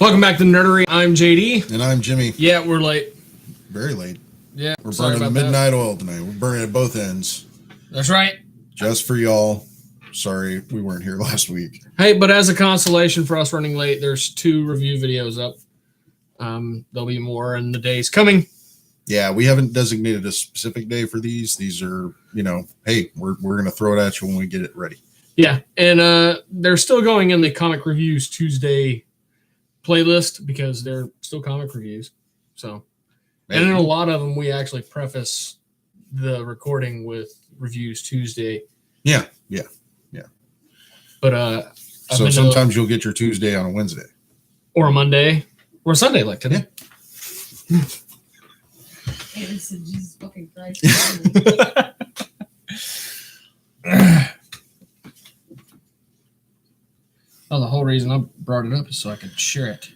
Welcome back to Nerdery. I'm JD. And I'm Jimmy. Yeah, we're late. Very late. Yeah, we're burning the midnight oil tonight. We're burning at both ends. That's right. Just for y'all. Sorry we weren't here last week. Hey, but as a consolation for us running late, there's 2 review videos up. There'll be more in the days coming. Yeah, we haven't designated a specific day for these. These are, hey, we're going to throw it at you when we get it ready. Yeah, and they're still going in the Comic Reviews Tuesday playlist because they're still comic reviews. So, and in a lot of them, we actually preface the recording with Reviews Tuesday. Yeah. But so sometimes you'll get your Tuesday on a Wednesday. Or a Monday. Or a Sunday like today. Yeah. Hey, this is Jesus fucking Christ. Oh, the whole reason I brought it up is so I could share it.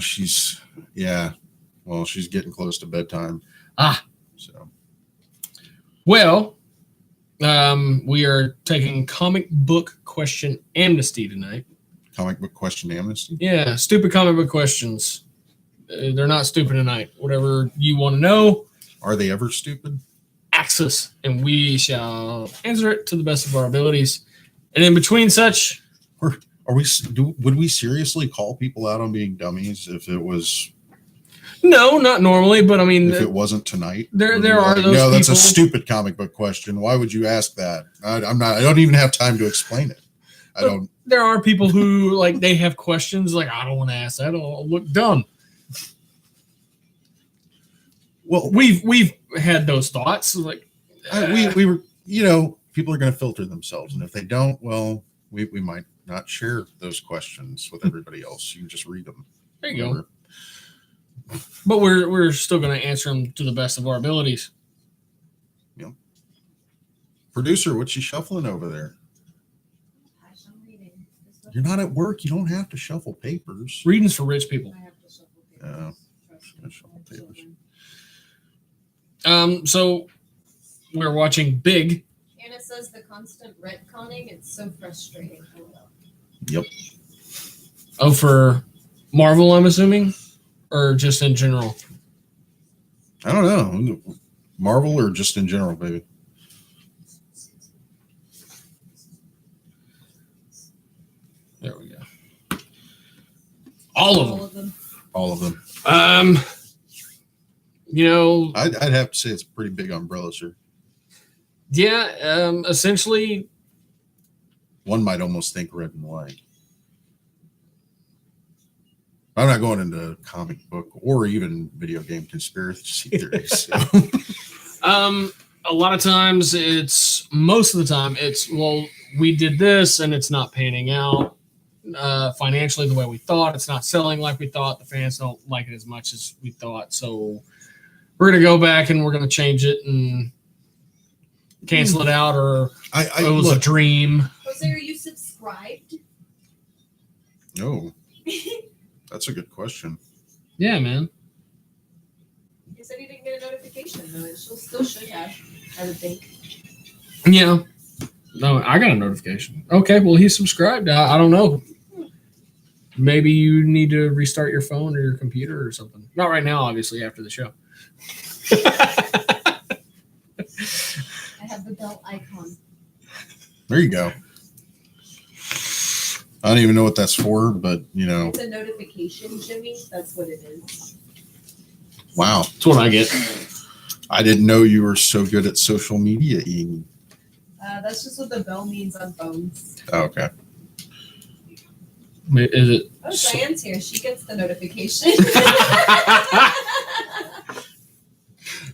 She's getting close to bedtime. So. Well, we are taking comic book question amnesty tonight. Comic book question amnesty? Yeah, stupid comic book questions. They're not stupid tonight. Whatever you want to know. Are they ever stupid? Ask us, and we shall answer it to the best of our abilities. And in between such... Would we seriously call people out on being dummies if it was... No, not normally, but I mean... If it wasn't tonight? There are those people... No, that's a stupid comic book question. Why would you ask that? I don't even have time to explain it. There are people who, they have questions, I don't want to ask that. I'll look dumb. Well, we've had those thoughts. We were, people are going to filter themselves. And if they don't, well, we might not share those questions with everybody else. You can just read them. There you go. But we're still going to answer them to the best of our abilities. Yep. Producer, what's she shuffling over there? You're not at work. You don't have to shuffle papers. Reading's for rich people. I have to shuffle papers. Shuffle papers. So we're watching Big. Anna says the constant retconning, it's so frustrating. Yep. Oh, for Marvel, I'm assuming? Or just in general? I don't know. Marvel or just in general, baby? There we go. All of them. All of them. I'd have to say it's a pretty big umbrella, sir. Yeah, essentially. One might almost think red and white. I'm not going into comic book or even video game conspiracy theories. So. A lot of times most of the time it's, well, we did this and it's not panning out financially the way we thought. It's not selling like we thought. The fans don't like it as much as we thought. So we're going to go back and we're going to change it and cancel it out, or it was a dream. Jose, are you subscribed? No. That's a good question. Yeah, man. You said you didn't get a notification, though. It still should have, I would think. Yeah. No, I got a notification. Okay, well, he's subscribed. I don't know. Maybe you need to restart your phone or your computer or something. Not right now, obviously, after the show. I have the bell icon. There you go. I don't even know what that's for, but, It's a notification, Jimmy. That's what it is. Wow. That's what I get. I didn't know you were so good at social media-ing. That's just what the bell means on phones. Oh, okay. Is it? Oh, Diane's here. She gets the notification.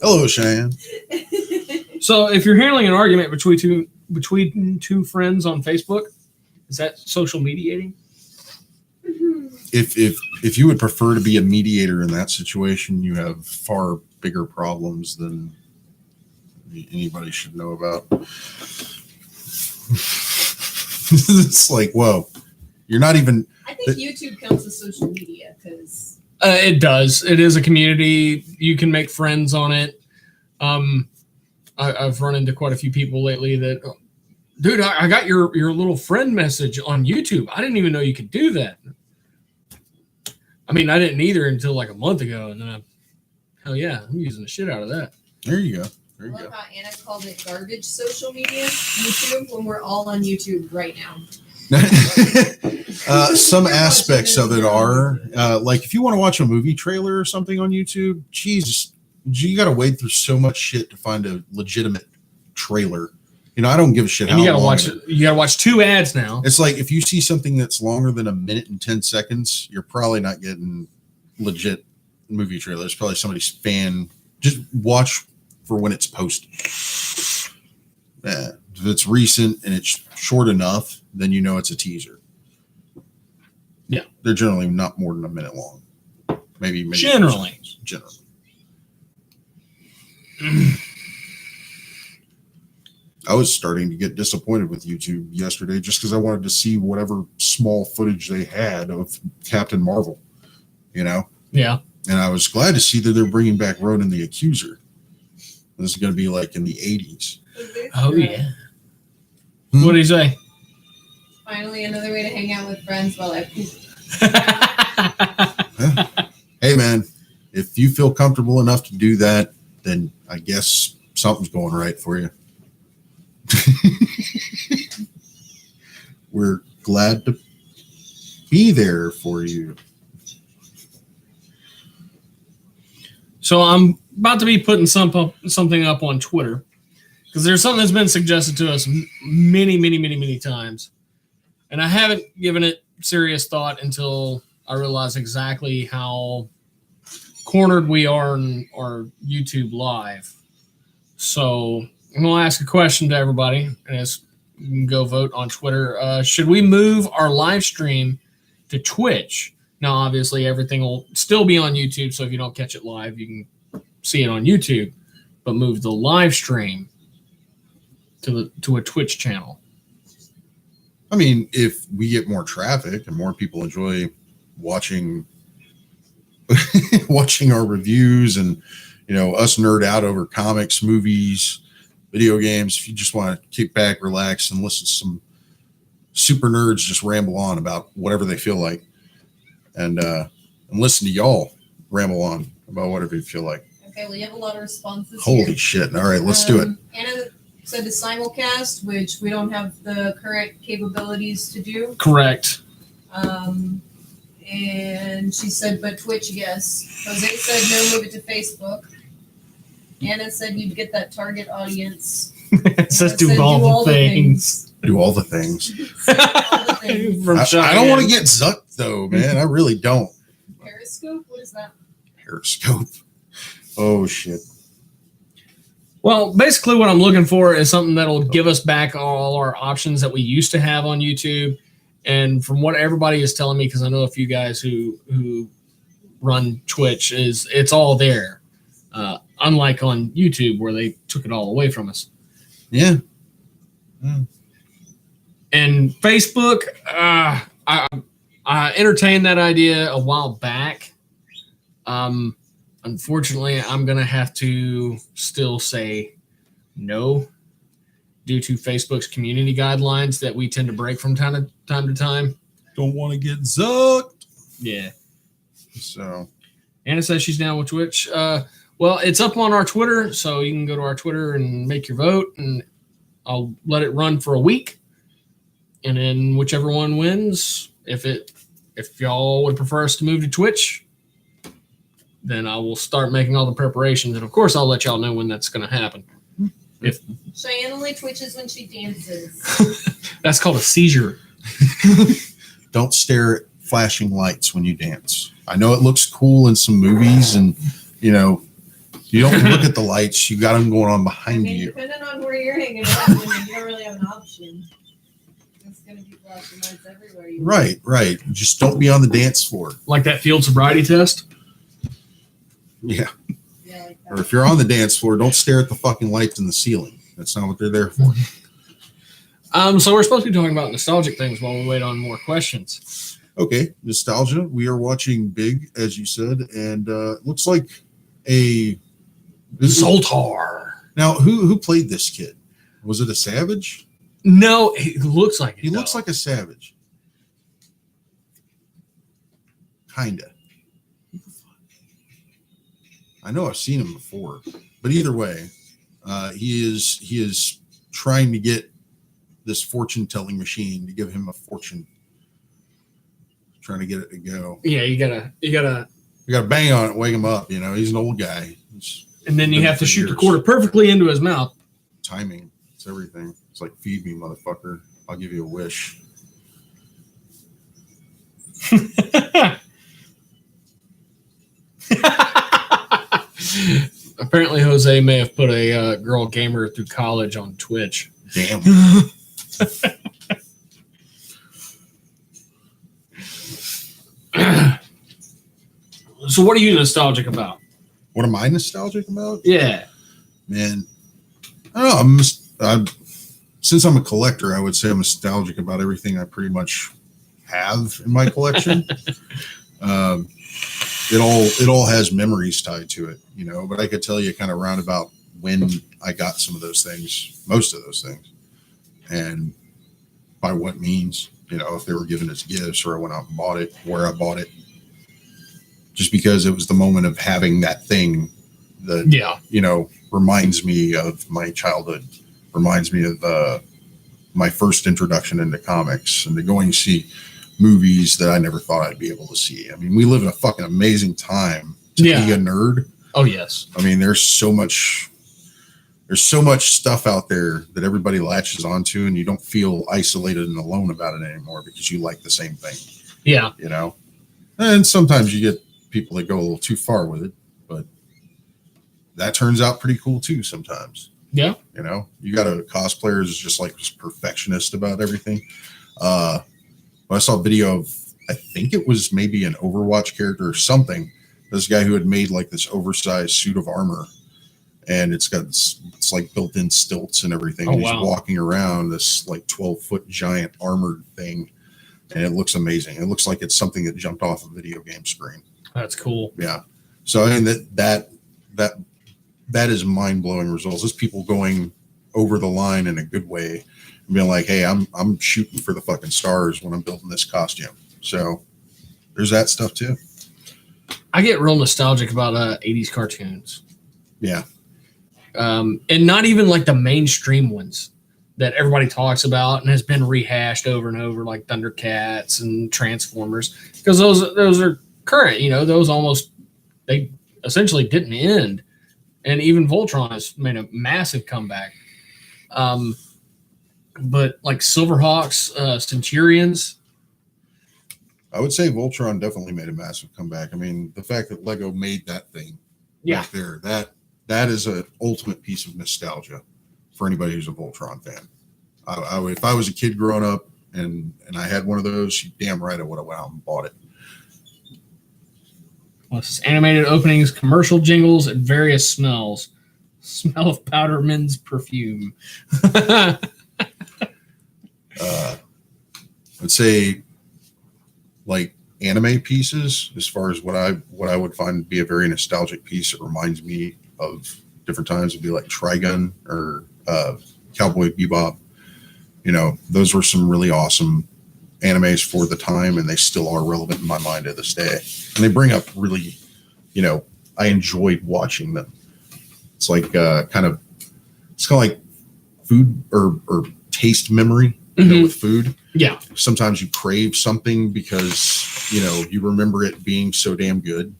Hello, Cheyenne. So if you're handling an argument between two friends on Facebook, is that social mediating? If you would prefer to be a mediator in that situation, you have far bigger problems than anybody should know about. It's like, whoa, you're not even... I think YouTube counts as social media because... It does. It is a community. You can make friends on it. I've run into quite a few people lately that, dude, I got your little friend message on YouTube. I didn't even know you could do that. I mean, I didn't either until like a month ago, and then hell yeah, I'm using the shit out of that. There you go. There I you love go. how Anna called it garbage social media, YouTube, when we're all on YouTube right now. Some aspects of it are like if you want to watch a movie trailer or something on YouTube, Jesus, you got to wade through so much shit to find a legitimate trailer. You know, I don't give a shit. And how you gotta long watch. You gotta watch 2 ads now. It's like if you see something that's longer than 1 minute and 10 seconds, you're probably not getting legit movie trailers. Probably somebody's fan. Just watch for when it's posted. If it's recent and it's short enough, then you know it's a teaser. Yeah, they're generally not more than 1 minute long. Maybe generally. I was starting to get disappointed with YouTube yesterday just because I wanted to see whatever small footage they had of Captain Marvel, you know? Yeah. And I was glad to see that they're bringing back Ronan the Accuser. This is going to be like in the 80s. Oh, yeah. What did he say? Finally, another way to hang out with friends while I poop. Hey, man, if you feel comfortable enough to do that, then I guess something's going right for you. We're glad to be there for you. So I'm about to be putting something up on Twitter because there's something that's been suggested to us many times, and I haven't given it serious thought until I realized exactly how cornered we are in our YouTube live. So I'm going to ask a question to everybody, and you can go vote on Twitter. Should we move our live stream to Twitch? Now, obviously, everything will still be on YouTube, so if you don't catch it live, you can see it on YouTube. But move the live stream to a Twitch channel. I mean, if we get more traffic and more people enjoy watching our reviews and, you know, us nerd out over comics, movies, video games, if you just want to kick back, relax, and listen to some super nerds just ramble on about whatever they feel like, and listen to y'all ramble on about whatever you feel like. Okay, we have a lot of responses. Holy here. shit. All right, let's do it. Anna said the simulcast, which we don't have the current capabilities to do. Correct. And she said, but Twitch, yes. Jose said, no, move it to Facebook. Anna said you'd get that target audience. It says do all the things. Do all the things. All the things. I don't want to get zucked, though, man. I really don't. Periscope? What is that? Periscope. Oh, shit. Well, basically what I'm looking for is something that'll give us back all our options that we used to have on YouTube. And from what everybody is telling me, because I know a few guys who run Twitch, is it's all there. Unlike on YouTube where they took it all away from us. Yeah. And Facebook, I entertained that idea a while back. Unfortunately, I'm going to have to still say no due to Facebook's community guidelines that we tend to break from time to time. Don't want to get zucked. Yeah. So. Anna says she's down with Twitch. Well, it's up on our Twitter, so you can go to our Twitter and make your vote, and I'll let it run for a week. And then whichever one wins, if y'all would prefer us to move to Twitch, then I will start making all the preparations. And of course, I'll let y'all know when that's going to happen. If Cheyenne only twitches when she dances. that's called a seizure. Don't stare at flashing lights when you dance. I know it looks cool in some movies, and you know, you don't look at the lights. You got them going on behind you. Depending on where you're hanging out, you don't really have an option. There's going to be flashing lights everywhere. Right. Just don't be on the dance floor. Like that field sobriety test? Yeah. Yeah, like that. Or if you're on the dance floor, don't stare at the fucking lights in the ceiling. That's not what they're there for. So we're supposed to be talking about nostalgic things while we wait on more questions. Okay, nostalgia. We are watching Big, as you said, and it looks like a Zoltar. Now, who played this kid? Was it a savage? No, he looks like it. He looks like a savage. Kinda. I know I've seen him before, but either way, he is trying to get this fortune telling machine to give him a fortune. Trying to get it to go. Yeah, you gotta bang on it, wake him up. You know, he's an old guy. And then you have to shoot the quarter perfectly into his mouth. Timing, it's everything. It's like, feed me, motherfucker. I'll give you a wish. Apparently, Jose may have put a girl gamer through college on Twitch. Damn. So, what are you nostalgic about? What am I nostalgic about? Yeah, man. I don't know. Since I'm a collector, I would say I'm nostalgic about everything I pretty much have in my collection. It all has memories tied to it, you know. But I could tell you kind of roundabout when I got some of those things, most of those things, and by what means, you know, if they were given as gifts or I went out and bought it, where I bought it, just because it was the moment of having that thing that, you know, reminds me of my childhood, reminds me of my first introduction into comics and to going to see movies that I never thought I'd be able to see. I mean, we live in a fucking amazing time to be a nerd. Oh, yes. I mean, there's so much stuff out there that everybody latches onto, and you don't feel isolated and alone about it anymore because you like the same thing. Yeah. You know? And sometimes you get people that go a little too far with it, but that turns out pretty cool too sometimes. Yeah. You know, you got a cosplayer who's just like this perfectionist about everything. I saw a video of, I think it was maybe an Overwatch character or something. This guy who had made like this oversized suit of armor, and it's like built-in stilts and everything. And he's walking around this like 12-foot giant armored thing, and it looks amazing. It looks like it's something that jumped off a video game screen. That's cool. Yeah. So I mean that is mind-blowing results. There's people going over the line in a good way and being like, hey, I'm shooting for the fucking stars when I'm building this costume. So there's that stuff too. I get real nostalgic about 80s cartoons. Yeah. And not even like the mainstream ones that everybody talks about and has been rehashed over and over, like Thundercats and Transformers, because those are current, you know. They essentially didn't end, and even Voltron has made a massive comeback. But like Silverhawks, Centurions, I would say Voltron definitely made a massive comeback. I mean, the fact that Lego made that thing right there, that is an ultimate piece of nostalgia for anybody who's a Voltron fan. I would, if I was a kid growing up and I had one of those, you damn right I would have went out and bought it. Animated openings, commercial jingles, and various smells. Smell of Powderman's perfume. I'd say like anime pieces, as far as what I would find to be a very nostalgic piece. It reminds me of different times. Would be like Trigun or Cowboy Bebop. You know, those were some really awesome animes for the time, and they still are relevant in my mind to this day. And they bring up really, you know, I enjoyed watching them. It's like kind of like food or taste memory, you know, with food. Yeah. Sometimes you crave something because, you know, you remember it being so damn good.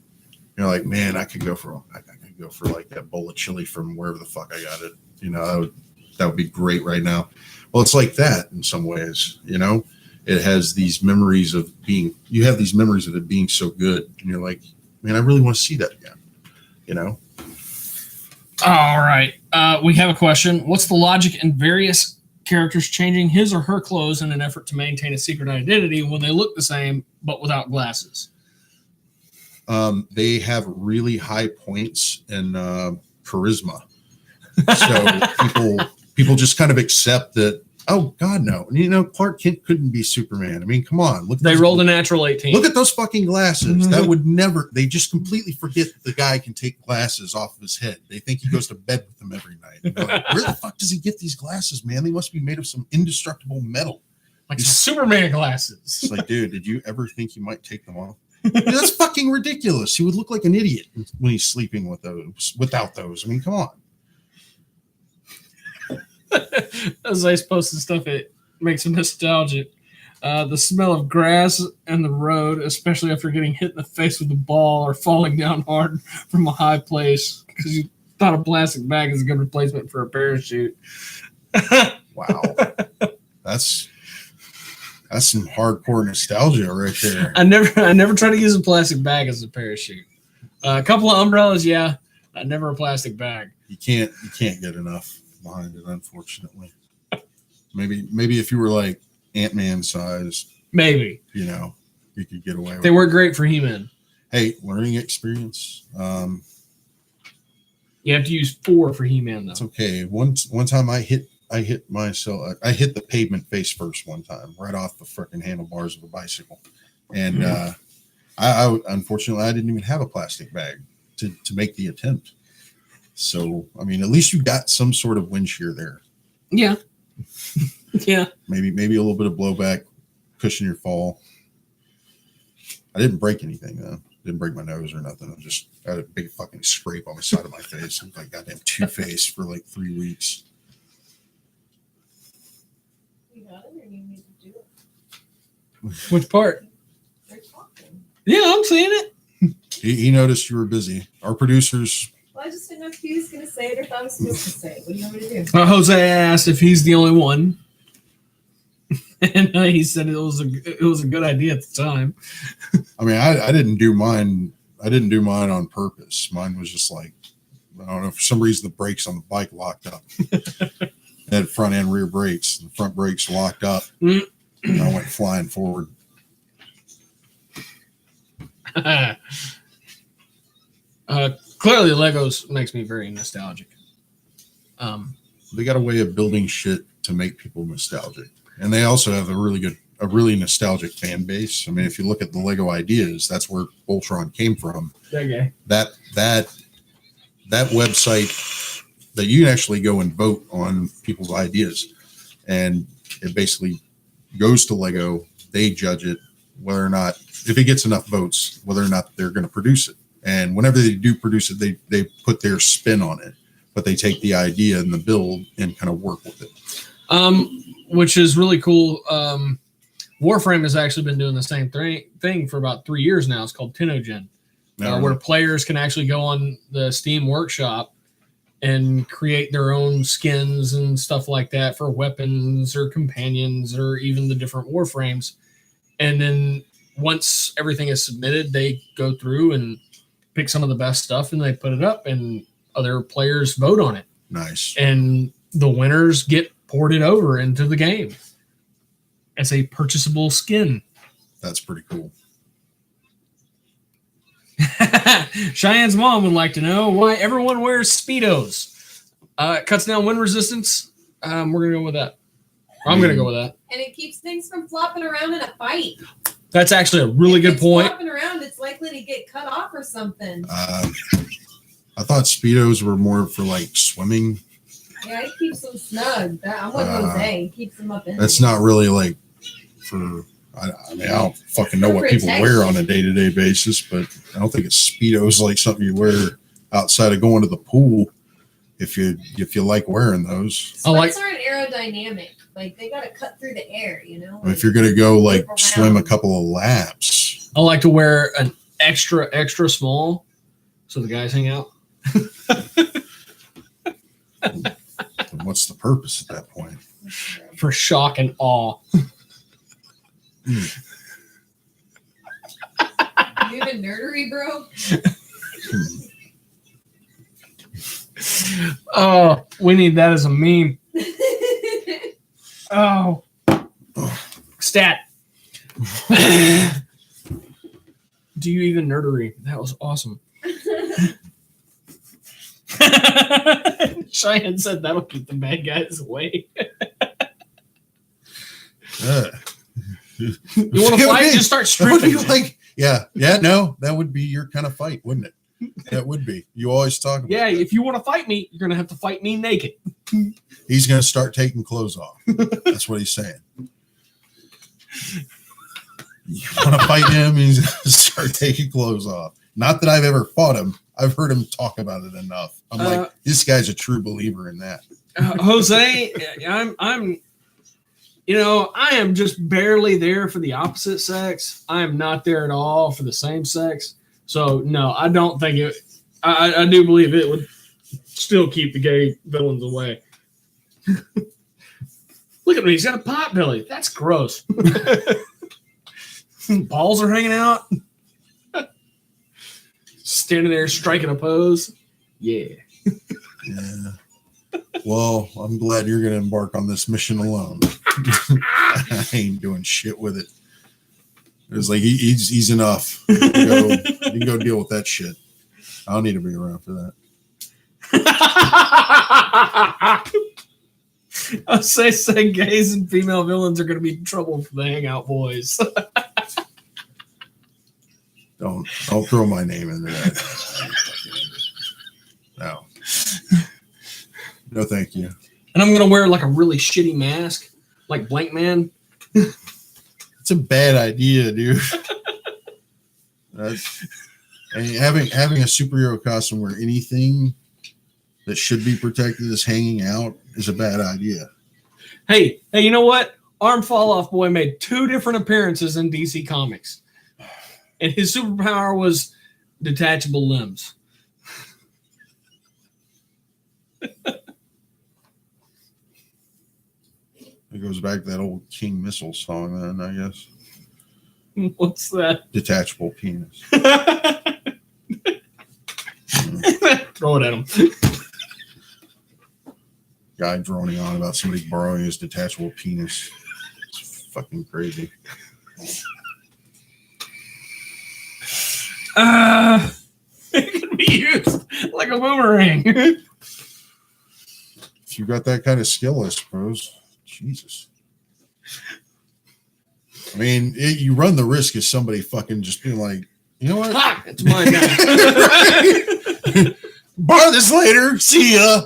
You're like, man, I could go for like that bowl of chili from wherever the fuck I got it. You know, that would be great right now. Well, it's like that in some ways, you know. It has these memories of it being so good. And you're like, man, I really want to see that again, you know? All right. We have a question. What's the logic in various characters changing his or her clothes in an effort to maintain a secret identity when they look the same but without glasses? They have really high points in charisma. So people just kind of accept that, oh God, no. You know, Clark Kent couldn't be Superman. I mean, come on. They rolled a natural 18. Look at those fucking glasses. That would never, they just completely forget the guy can take glasses off of his head. They think he goes to bed with them every night. And they're like, where the fuck does he get these glasses, man? They must be made of some indestructible metal. Like Superman glasses. It's like, dude, did you ever think you might take them off? That's fucking ridiculous. He would look like an idiot when he's sleeping without those. I mean, come on. As I posted stuff, it makes him nostalgic. The smell of grass and the road, especially after getting hit in the face with a ball or falling down hard from a high place because you thought a plastic bag is a good replacement for a parachute. Wow. That's some hardcore nostalgia right there. I never try to use a plastic bag as a parachute. A couple of umbrellas, yeah. Never a plastic bag. You can't get enough behind it, unfortunately. Maybe if you were like Ant-Man size, maybe you could get away with they weren't great for He-Man. Hey, learning experience. You have to use 4 for He-Man though. It's okay. One time I hit myself. I hit the pavement face first one time, right off the frickin' handlebars of a bicycle, and I unfortunately I didn't even have a plastic bag to make the attempt. So I mean, at least you got some sort of wind shear there. Yeah. Yeah. Maybe a little bit of blowback, cushion your fall. I didn't break anything though. Didn't break my nose or nothing. I just had a big fucking scrape on the side of my face. I looked like goddamn Two-Face for like 3 weeks. You got it, or you need to do it? Which part? They're talking. Yeah, I'm seeing it. He noticed you were busy. Our producers. Well, I just didn't know if he was going to say it or if I was supposed to say it. What do you want me to do? Jose asked if he's the only one, and he said it was a good idea at the time. I mean, I didn't do mine. I didn't do mine on purpose. Mine was just like, I don't know, for some reason the brakes on the bike locked up. It had front and rear brakes. The front brakes locked up. And I went flying forward. Clearly, Legos makes me very nostalgic. They got a way of building shit to make people nostalgic, and they also have a really nostalgic fan base. I mean, if you look at the Lego Ideas, that's where Voltron came from. Okay. That website that you can actually go and vote on people's ideas, and it basically goes to Lego. They judge it whether or not, if it gets enough votes, whether or not they're going to produce it. And whenever they do produce it, they put their spin on it, but they take the idea and the build and kind of work with it. Which is really cool. Warframe has actually been doing the same thing for about 3 years now. It's called Tenogen, where players can actually go on the Steam Workshop and create their own skins and stuff like that for weapons or companions or even the different Warframes. And then once everything is submitted, they go through and pick some of the best stuff and they put it up and other players vote on it. Nice. And the winners get ported over into the game as a purchasable skin. That's pretty cool. Cheyenne's mom would like to know why everyone wears Speedos. It cuts down wind resistance. We're going to go with that. I'm going to go with that. And it keeps things from flopping around in a fight. That's actually a really good point. Flopping around, it's likely to get cut off or something. I thought Speedos were more for like swimming. Yeah, it keeps them snug. I'm with Jose. It keeps them up in That's there. not really like for. I mean, I don't fucking know what people wear on a day-to-day basis, but I don't think it's Speedos like something you wear outside of going to the pool. If you like wearing those, Sweats aren't aerodynamic. Like they got to cut through the air, you know. If you're gonna go like swim a couple of laps, I like to wear an extra small, so the guys hang out. What's the purpose at that point? For shock and awe. You even nerdery, bro? Oh, we need that as a meme. Oh. Stat. Do you even nerdery? That was awesome. Cheyenne said that'll keep the bad guys away. You want to fight? Just start stripping. Like, no, that would be your kind of fight, wouldn't it? That would be. You always talk about that. If you want to fight me, you're going to have to fight me naked. He's going to start taking clothes off. That's what he's saying. You want to fight him, he's going to start taking clothes off. Not that I've ever fought him. I've heard him talk about it enough. I'm like, this guy's a true believer in that. Jose, I'm I am just barely there for the opposite sex. I am not there at all for the same sex. So no, I don't think it. I do believe it would still keep the gay villains away. Look at me, he's got a pot belly. That's gross. Balls are hanging out. Standing there striking a pose. Yeah. Yeah. Well, I'm glad you're going to embark on this mission alone. I ain't doing shit with it. It was like, he's enough. You can go deal with that shit. I don't need to be around for that. I say gays and female villains are going to be in trouble for the Hangout Boys. Don't throw my name into that. No, thank you. And I'm going to wear like a really shitty mask, like Blank Man. It's a bad idea, dude. Having a superhero costume where anything that should be protected is hanging out is a bad idea. Hey, you know what? Arm Fall Off Boy made 2 different appearances in DC Comics. And his superpower was detachable limbs. It goes back to that old King Missile song, then, I guess. What's that? Detachable penis. Throw it at him. Guy droning on about somebody borrowing his detachable penis. It's fucking crazy. It can be used like a boomerang. If you got that kind of skill, I suppose. Jesus. I mean, you run the risk of somebody fucking just being like, you know what? Ha! It's mine now. Borrow this later. See ya.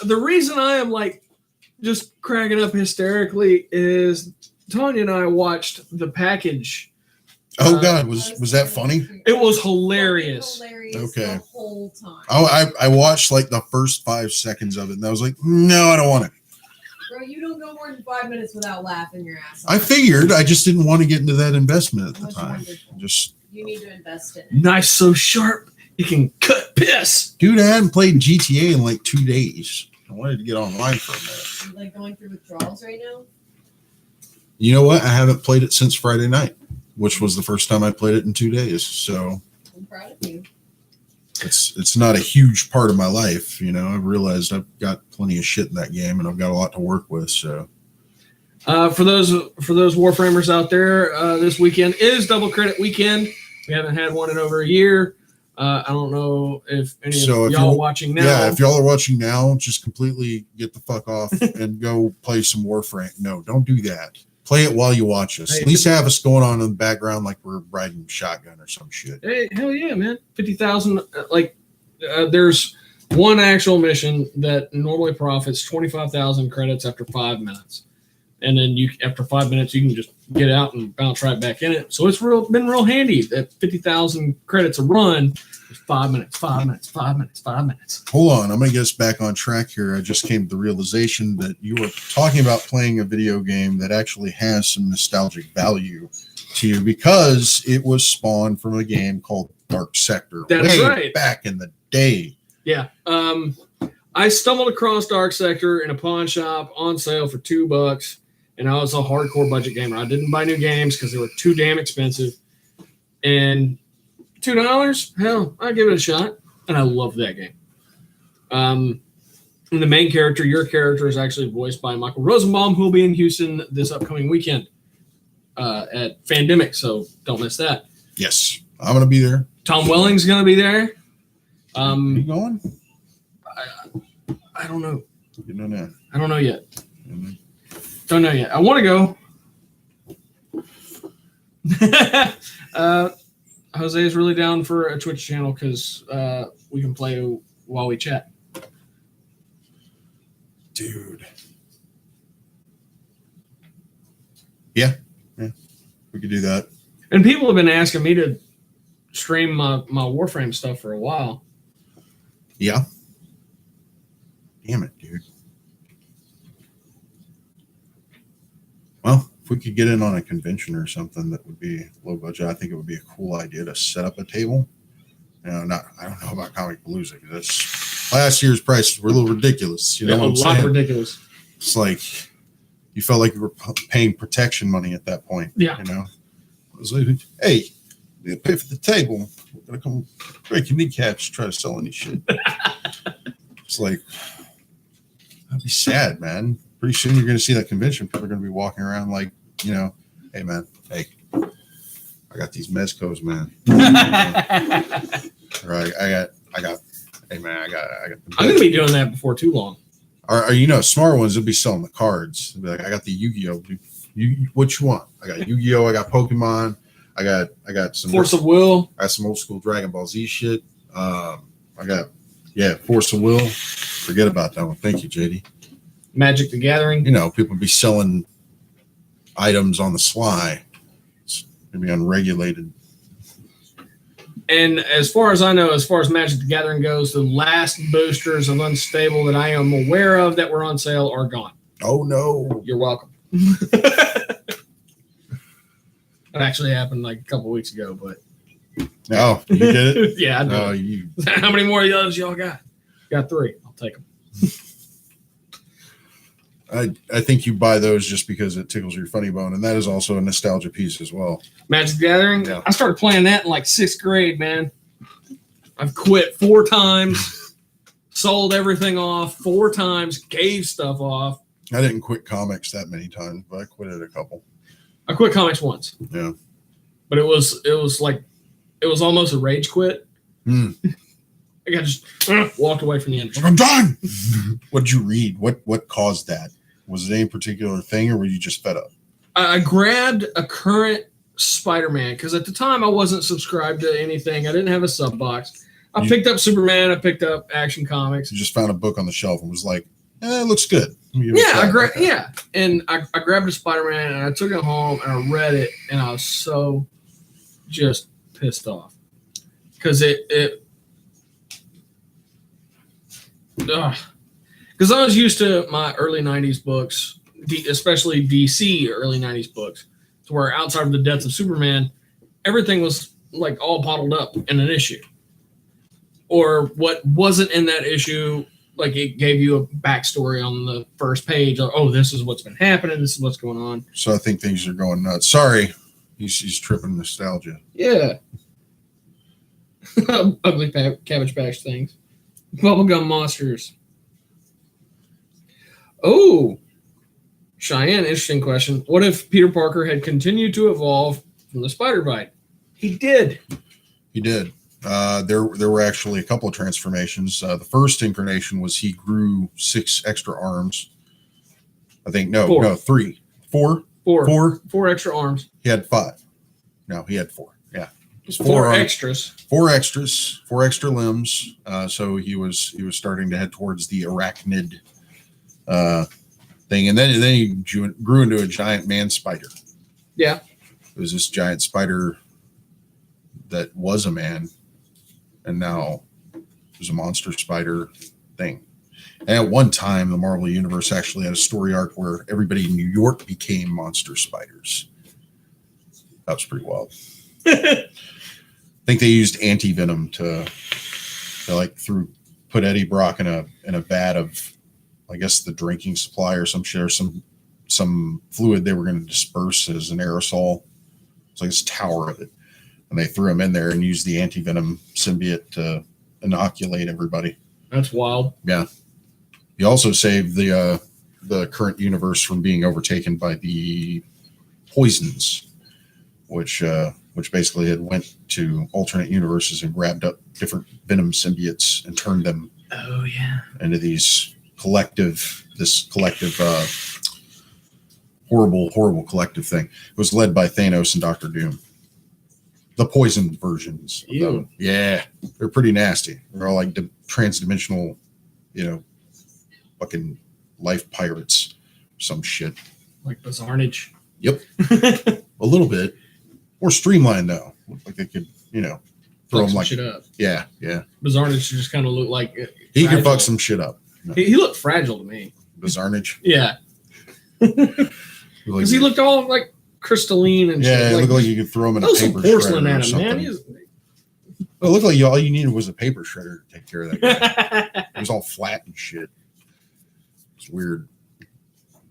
The reason I am like just cracking up hysterically is Tanya and I watched The Package. Oh God, was that funny? It was hilarious. Okay. The whole time. I watched like the first 5 seconds of it, and I was like, no, I don't want it. Bro, you don't go more than 5 minutes without laughing your ass off. I figured I just didn't want to get into that investment at the time. You need to invest in it. Knife so sharp it can cut piss. Dude, I hadn't played GTA in like 2 days. I wanted to get online for a minute. Are you like going through withdrawals right now? You know what? I haven't played it since Friday night, which was the first time I played it in 2 days. So I'm proud of you. it's not a huge part of my life. You know, I've realized I've got plenty of shit in that game, and I've got a lot to work with. So for those Warframers out there, this weekend is Double Credit Weekend. We haven't had one in over a year. I don't know if any of y'all are watching now. Yeah, if y'all are watching now, just completely get the fuck off and go play some Warframe. No, don't do that. Play it while you watch us. Hey, at least have us going on in the background like we're riding shotgun or some shit. Hey, hell yeah, man. 50,000. There's one actual mission that normally profits 25,000 credits after 5 minutes. And then after 5 minutes, you can just get out and bounce right back in it. So it's been real handy that 50,000 credits a run is 5 minutes, 5 minutes, 5 minutes, 5 minutes. Hold on. I'm going to get us back on track here. I just came to the realization that you were talking about playing a video game that actually has some nostalgic value to you because it was spawned from a game called Dark Sector. That's right. Back in the day. Yeah. I stumbled across Dark Sector in a pawn shop on sale for $2. And I was a hardcore budget gamer. I didn't buy new games because they were too damn expensive. And $2, hell, I'd give it a shot. And I love that game. And the main character, your character, is actually voiced by Michael Rosenbaum, who will be in Houston this upcoming weekend at Fandemic. So don't miss that. Yes, I'm going to be there. Tom Welling's going to be there. Are you going? I don't know. You don't know. I don't know yet. Mm-hmm. Don't know yet. I want to go. Jose is really down for a Twitch channel because we can play while we chat. Dude. We could do that. And people have been asking me to stream my Warframe stuff for a while. Yeah. Damn it, dude. Well, if we could get in on a convention or something that would be low budget, I think it would be a cool idea to set up a table. I don't know about Comic Palooza because last year's prices were a little ridiculous. You know Yeah, what a I'm lot saying? ridiculous. It's like you felt like you were paying protection money at that point. Yeah. You know, it was like, hey, you pay for the table. We're gonna come break your kneecaps, try to sell any shit. It's like that'd be sad, man. Pretty soon you're gonna see that convention. People are gonna be walking around like, you know, hey man, hey, I got these mezcos, man. Right, I got. Hey man, I got. I'm gonna be doing that before too long. Or you know, smart ones will be selling the cards. They'll be like, I got the Yu-Gi-Oh. What you want? I got Yu-Gi-Oh. I got Pokemon. I got some Force of Will. I got some old school Dragon Ball Z shit. I got Force of Will. Forget about that one. Thank you, JD. Magic the Gathering. You know, people be selling items on the sly. It's gonna be unregulated. And as far as I know, as far as Magic the Gathering goes, the last boosters of Unstable that I am aware of that were on sale are gone. Oh no! You're welcome. It actually happened like a couple weeks ago, but Oh, you did it? yeah, I did. Oh, you. How many more of those y'all got? Got 3. I'll take them. I think you buy those just because it tickles your funny bone, and that is also a nostalgia piece as well. Magic the Gathering. Yeah. I started playing that in like 6th grade, man. I've quit 4 times, sold everything off 4 times, gave stuff off. I didn't quit comics that many times, but I quit it a couple. I quit comics once. Yeah. But it was almost a rage quit. Hmm. I got just walked away from the industry. I'm done. What did you read? What caused that? Was it any particular thing, or were you just fed up? I grabbed a current Spider-Man because at the time I wasn't subscribed to anything. I didn't have a sub box. I picked up Superman. I picked up Action Comics. You just found a book on the shelf and was like, it looks good. And I grabbed a Spider-Man and I took it home and I read it and I was so just pissed off because because I was used to my early 90s books, especially DC early 90s books, to where outside of the deaths of Superman, everything was like all bottled up in an issue. Or what wasn't in that issue, like it gave you a backstory on the first page. Oh, this is what's been happening. This is what's going on. So I think things are going nuts. Sorry. He's tripping nostalgia. Yeah. Ugly Cabbage Patch things. Bubblegum monsters. Oh, Cheyenne, interesting question. What if Peter Parker had continued to evolve from the spider bite? He did. He did. There were actually a couple of transformations. The first incarnation was he grew 6 extra arms. I think 3. 4. 4 extra arms. He had 5. No, he had 4. Yeah, it was 4 extras. 4 extras. 4 extra limbs. So he was starting to head towards the arachnid thing, and then he grew into a giant man spider. Yeah, it was this giant spider that was a man, and now there's a monster spider thing. And at one time, the Marvel Universe actually had a story arc where everybody in New York became monster spiders. That was pretty wild. I think they used anti-venom to put Eddie Brock in a vat of, I guess, the drinking supply or some shit, or some fluid they were going to disperse as an aerosol. It's like this tower of it. And they threw him in there and used the anti-venom symbiote to inoculate everybody. That's wild. Yeah. He also saved the current universe from being overtaken by the poisons, which basically had went to alternate universes and grabbed up different venom symbiotes and turned them into this collective horrible collective thing. It was led by Thanos and Doctor Doom. The poison versions of them. Yeah, they're pretty nasty. They're all like transdimensional, fucking life pirates, some shit. Like Bizarnage. Yep. A little bit. More streamlined though. Looked like they could, throw him like shit up. Yeah. Bizarnage just kind of looked like He fragile. could fuck some shit up. No. He looked fragile to me. Bizarnage. Yeah. Because he looked all like crystalline and yeah, shit. it looked like you could throw him in a some paper porcelain shredder or at him, something. man. It looked like all you needed was a paper shredder to take care of that guy. It was all flat and shit. It's weird.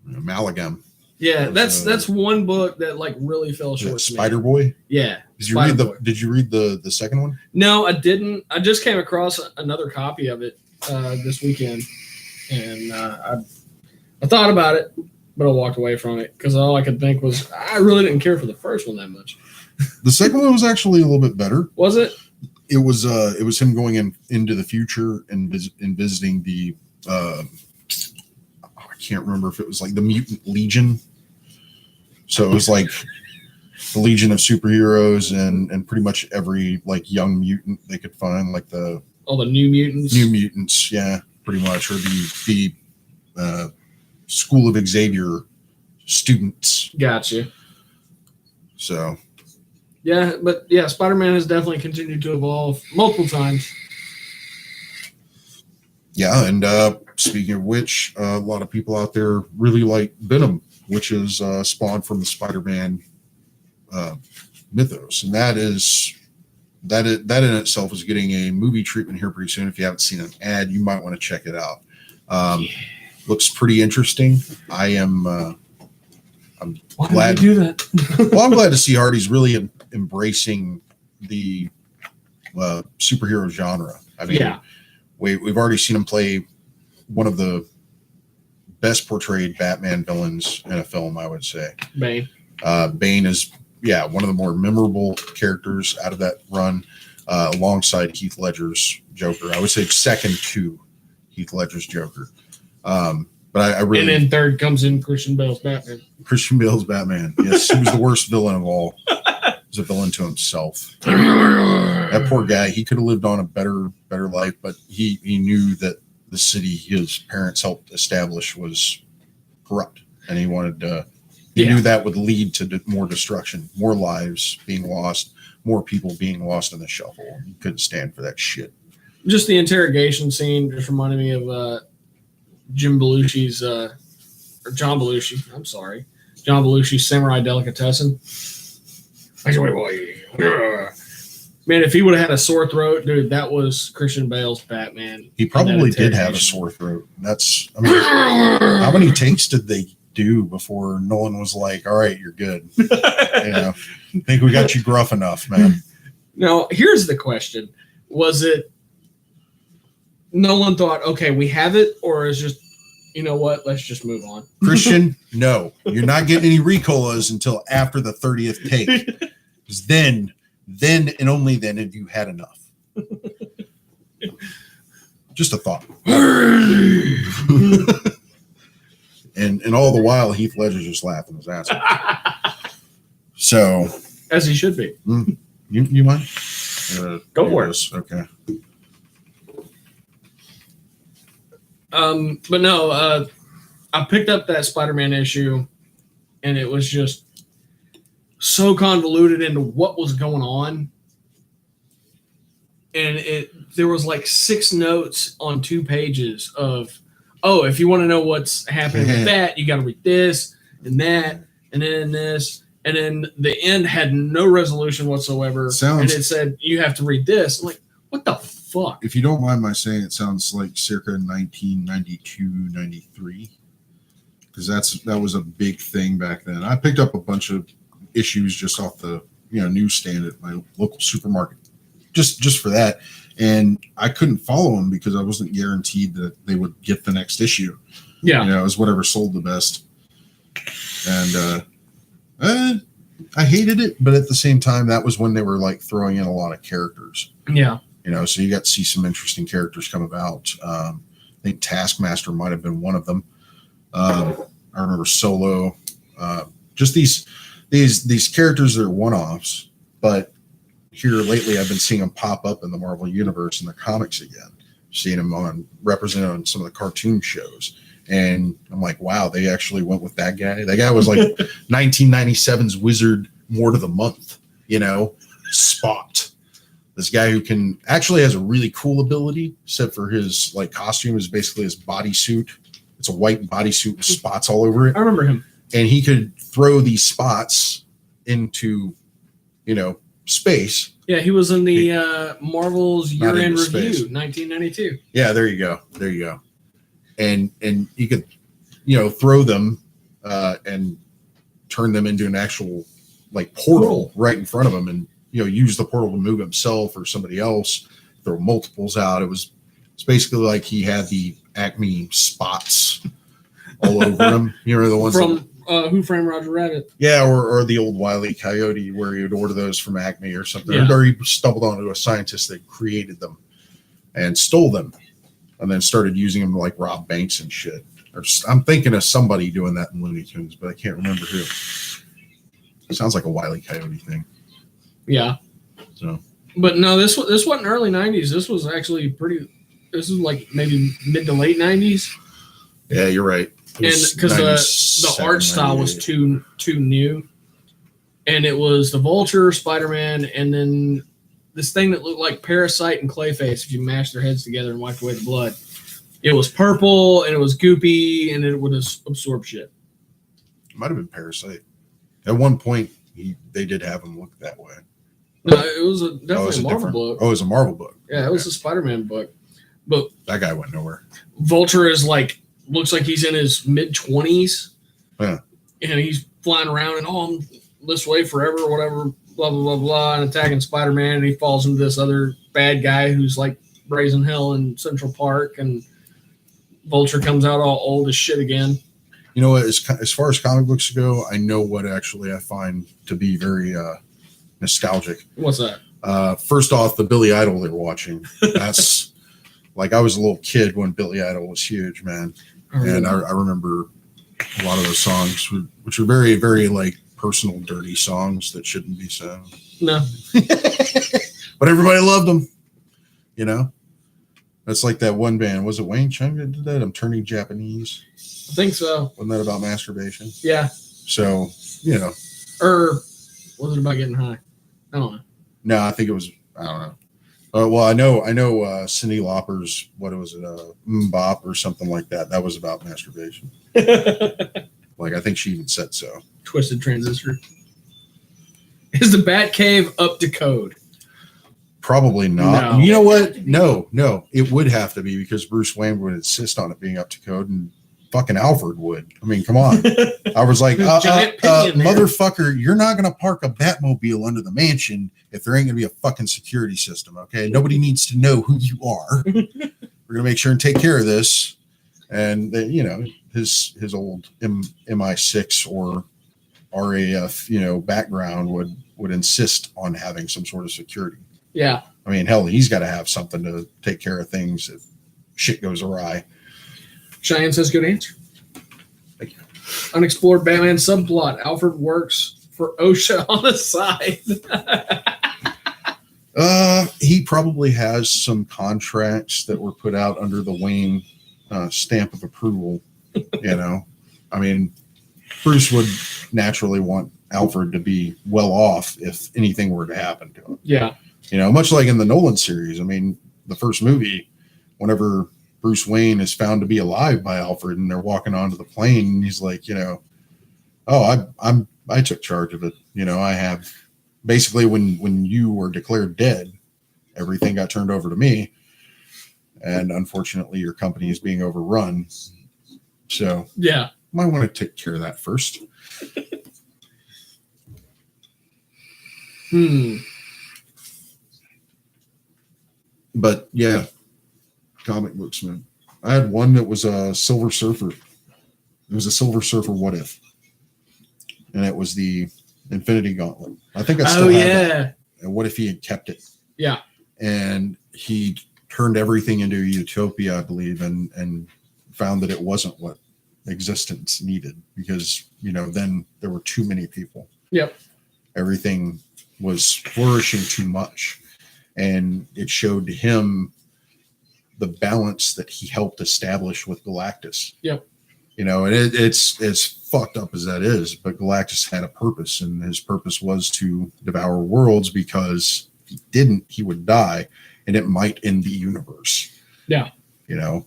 Amalgam. Yeah, that's one book that like really fell short. Spider Boy. Yeah. Did you read the second one? No, I didn't. I just came across another copy of it this weekend, and I thought about it, but I walked away from it because all I could think was I really didn't care for the first one that much. The second one was actually a little bit better. Was it? It was him going into the future and visiting the I can't remember if it was like the Mutant Legion. So it was like the Legion of superheroes and pretty much every like young mutant they could find, like all the New Mutants. New Mutants, yeah, pretty much, or the School of Xavier students. Gotcha. So yeah, but yeah, Spider-Man has definitely continued to evolve multiple times. yeah, and speaking of which, a lot of people out there really like Venom, which is spawned from the Spider-Man mythos, and that in itself is getting a movie treatment here pretty soon. If you haven't seen an ad, you might want to check it out. Looks pretty interesting. I'm Why glad did you do that? well, I'm glad to see Hardy's really embracing the superhero genre. I mean, Yeah. we've already seen him play one of the best portrayed Batman villains in a film, I would say. Bane. Bane is, one of the more memorable characters out of that run, alongside Heath Ledger's Joker. I would say second to Heath Ledger's Joker. But I really... And then third comes in Christian Bale's Batman. Christian Bale's Batman. Yes, he was the worst villain of all. He was a villain to himself. That poor guy, he could have lived on a better life, but he knew that the city his parents helped establish was corrupt, and he wanted he knew that would lead to more destruction, more lives being lost, more people being lost in the shuffle. He couldn't stand for that shit. Just the interrogation scene just reminded me of John Belushi's Samurai Delicatessen. Man, if he would have had a sore throat, dude, that was Christian Bale's Batman. He probably did have a sore throat. How many takes did they do before Nolan was like, all right, you're good? I think we got you gruff enough, man. Now, here's the question. Was it Nolan thought, okay, we have it, or is just, you know what, let's just move on? Christian, no. You're not getting any Ricolas until after the 30th take. Because then and only then have you had enough. Just a thought. and all the while, Heath Ledger's just laughing his ass off. So, as he should be. You mind? Go for it. Okay. But no, I picked up that Spider-Man issue, and it was just so convoluted into what was going on. And there was like 6 notes on 2 pages of, oh, if you want to know what's happening with that, you got to read this and that, and then this. And then the end had no resolution whatsoever. And it said, you have to read this. I'm like, what the fuck? If you don't mind my saying, it sounds like circa 1992, 93. Because that was a big thing back then. I picked up a bunch of issues just off the newsstand at my local supermarket, just for that, and I couldn't follow them because I wasn't guaranteed that they would get the next issue. Yeah, it was whatever sold the best, and I hated it, but at the same time, that was when they were like throwing in a lot of characters. Yeah, so you got to see some interesting characters come about. I think Taskmaster might have been one of them. I remember Solo. Just these characters that are one-offs, but here lately I've been seeing them pop up in the Marvel Universe and the comics again. Seeing them represented on some of the cartoon shows, And I'm like, wow, they actually went with that guy. That guy was like 1997's Wizard Ward of the Month, Spot. This guy who can actually has a really cool ability, except for his like costume is basically his bodysuit. It's a white bodysuit with spots all over it. I remember him. And he could throw these spots into, space. Yeah, he was in the Marvel's Not year-end into review, space. 1992. Yeah, there you go. And he could, throw them and turn them into an actual like portal right in front of him, and use the portal to move himself or somebody else. Throw multiples out. It's basically like he had the Acme spots all over him. The ones from Who Framed Roger Rabbit. Yeah, or the old Wile E. Coyote where he would order those from Acme or something. Yeah. Or he stumbled onto a scientist that created them and stole them and then started using them to like rob banks and shit. I'm thinking of somebody doing that in Looney Tunes, but I can't remember who. It sounds like a Wile E. Coyote thing. Yeah. So, but no, this wasn't early 90s. This was actually this was like maybe mid to late 90s. yeah, you're right. And because the art style was too new, and it was the Vulture, Spider-Man, and then this thing that looked like Parasite and Clayface if you mashed their heads together and wiped away the blood. It was purple and it was goopy and it would absorb shit. It might have been Parasite. At one point, they did have him look that way. No, it was definitely a Marvel book. Oh, it was a Marvel book. Yeah, it was a Spider-Man book. But that guy went nowhere. Vulture is looks like he's in his mid-20s. Yeah. And he's flying around and, I'm this way forever or whatever, blah, blah, blah, blah, and attacking Spider-Man. And he falls into this other bad guy who's like raising hell in Central Park. And Vulture comes out all old as shit again. You know what? As far as comic books go, I know what actually I find to be very nostalgic. What's that? First off, the Billy Idol they're watching. That's like I was a little kid when Billy Idol was huge, man. And I remember a lot of those songs, which are very, very like personal, dirty songs that shouldn't be said. No. But everybody loved them, That's like that one band. Was it Wayne Chung that did that? I'm Turning Japanese. I think so. Wasn't that about masturbation? Yeah. So, Or was it about getting high? I don't know. No, I think it was, I don't know. Well, I know Cyndi Lauper's, what was it, Mbop or something like that. That was about masturbation. Like, I think she even said so. Twisted Transistor. Is the Batcave up to code? Probably not. No. You know what? No. It would have to be because Bruce Wayne would insist on it being up to code, and fucking Alfred would. I mean, come on. I was like, motherfucker, you're not going to park a Batmobile under the mansion if there ain't going to be a fucking security system, okay? Nobody needs to know who you are. We're going to make sure and take care of this. And, his old MI6 or RAF, background would insist on having some sort of security. Yeah. I mean, hell, he's got to have something to take care of things if shit goes awry. Cheyenne says good answer. Thank you. Unexplored Batman subplot. Alfred works for OSHA on the side. He probably has some contracts that were put out under the Wayne stamp of approval. I mean, Bruce would naturally want Alfred to be well off if anything were to happen to him. Yeah. Much like in the Nolan series. I mean, the first movie, whenever Bruce Wayne is found to be alive by Alfred and they're walking onto the plane, and he's like, I took charge of it. I have basically when you were declared dead, everything got turned over to me. And unfortunately, your company is being overrun. So yeah, might want to take care of that first. But yeah, comic books, man. I had one that was a Silver Surfer. It was a Silver Surfer What If. And it was the Infinity Gauntlet. I think I still have it. And what if he had kept it? Yeah. And he turned everything into a utopia, I believe, and found that it wasn't what existence needed because, then there were too many people. Yep. Everything was flourishing too much. And it showed to him the balance that he helped establish with Galactus. Yep. You know, and it's fucked up as that is, but Galactus had a purpose, and his purpose was to devour worlds, because if he didn't, he would die, and it might end the universe. Yeah. You know,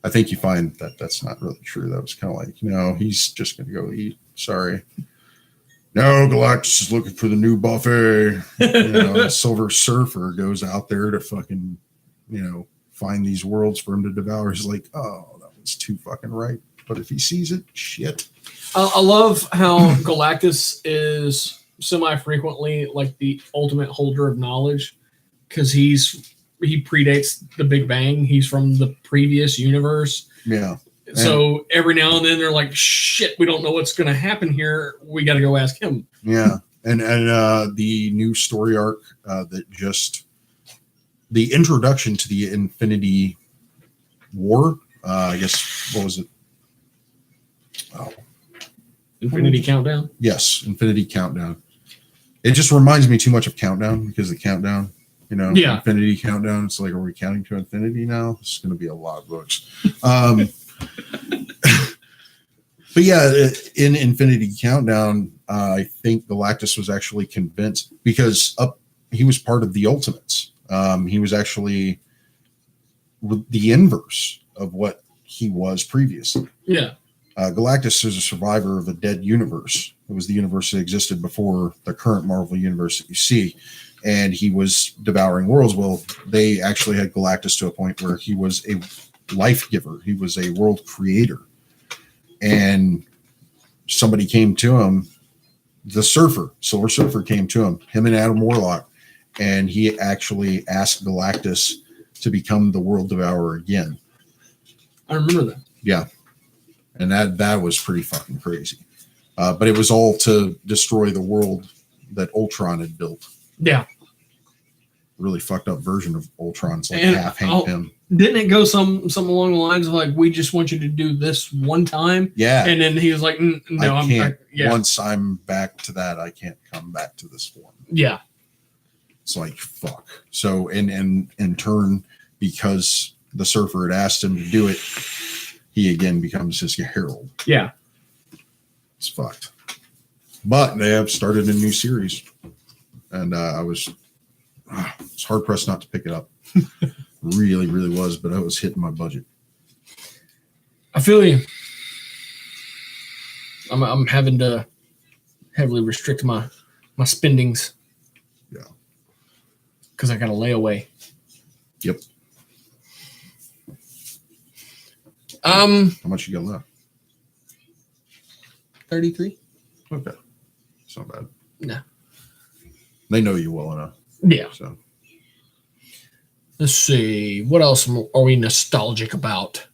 I think you find that that's not really true. That was kind of like, he's just going to go eat. Sorry. No, Galactus is looking for the new buffet. The Silver Surfer goes out there to fucking, find these worlds for him to devour. He's like, oh, that was too fucking right. But if he sees it, shit. I love how Galactus is semi-frequently like the ultimate holder of knowledge, because he predates the Big Bang. He's from the previous universe. Yeah. So every now and then they're like, shit, we don't know what's going to happen here. We got to go ask him. Yeah. And the new story arc the introduction to the Infinity War, I guess, what was it? Oh. Infinity Countdown? Yes, Infinity Countdown. It just reminds me too much of Countdown, because the Countdown, Yeah. Infinity Countdown. It's like, are we counting to infinity now? It's going to be a lot of books. But yeah, in Infinity Countdown, I think Galactus was actually convinced, because he was part of the Ultimates. He was actually the inverse of what he was previously. Yeah. Galactus is a survivor of a dead universe. It was the universe that existed before the current Marvel universe that you see. And he was devouring worlds. Well, they actually had Galactus to a point where he was a life giver. He was a world creator. And somebody came to him, the Silver Surfer came to him and Adam Warlock, and he actually asked Galactus to become the world devourer again. I remember that. Yeah. And that was pretty fucking crazy. But it was all to destroy the world that Ultron had built. Yeah. Really fucked up version of Ultron. It's like And half Hank Pym. Didn't it go some along the lines of like, we just want you to do this one time? Yeah. And then he was like, no, I can't. yeah. Once I'm back to that, I can't come back to this form. Yeah. It's like, fuck. So, in turn, because the Surfer had asked him to do it, he again becomes his herald. Yeah. It's fucked. But they have started a new series. And I was hard pressed not to pick it up. Really, really was, but I was hitting my budget. I feel you. I'm having to heavily restrict my spendings. Yeah. Because I got a layaway. Yep. How much you got left? 33. Okay. It's not bad. No. They know you well enough. Yeah. So Let's see. What else are we nostalgic about?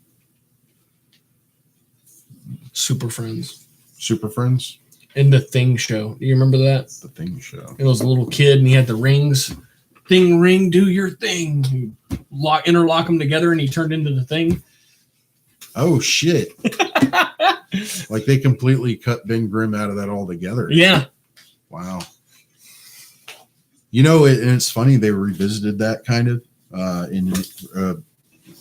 Super Friends. Super Friends? And the Thing show. Do you remember that? The Thing show. It was a little kid and he had the rings. Thing, ring, do your thing. You interlock them together and he turned into the Thing. Oh, shit. Like they completely cut Ben Grimm out of that altogether. Yeah. Wow. And it's funny, they revisited that kind of in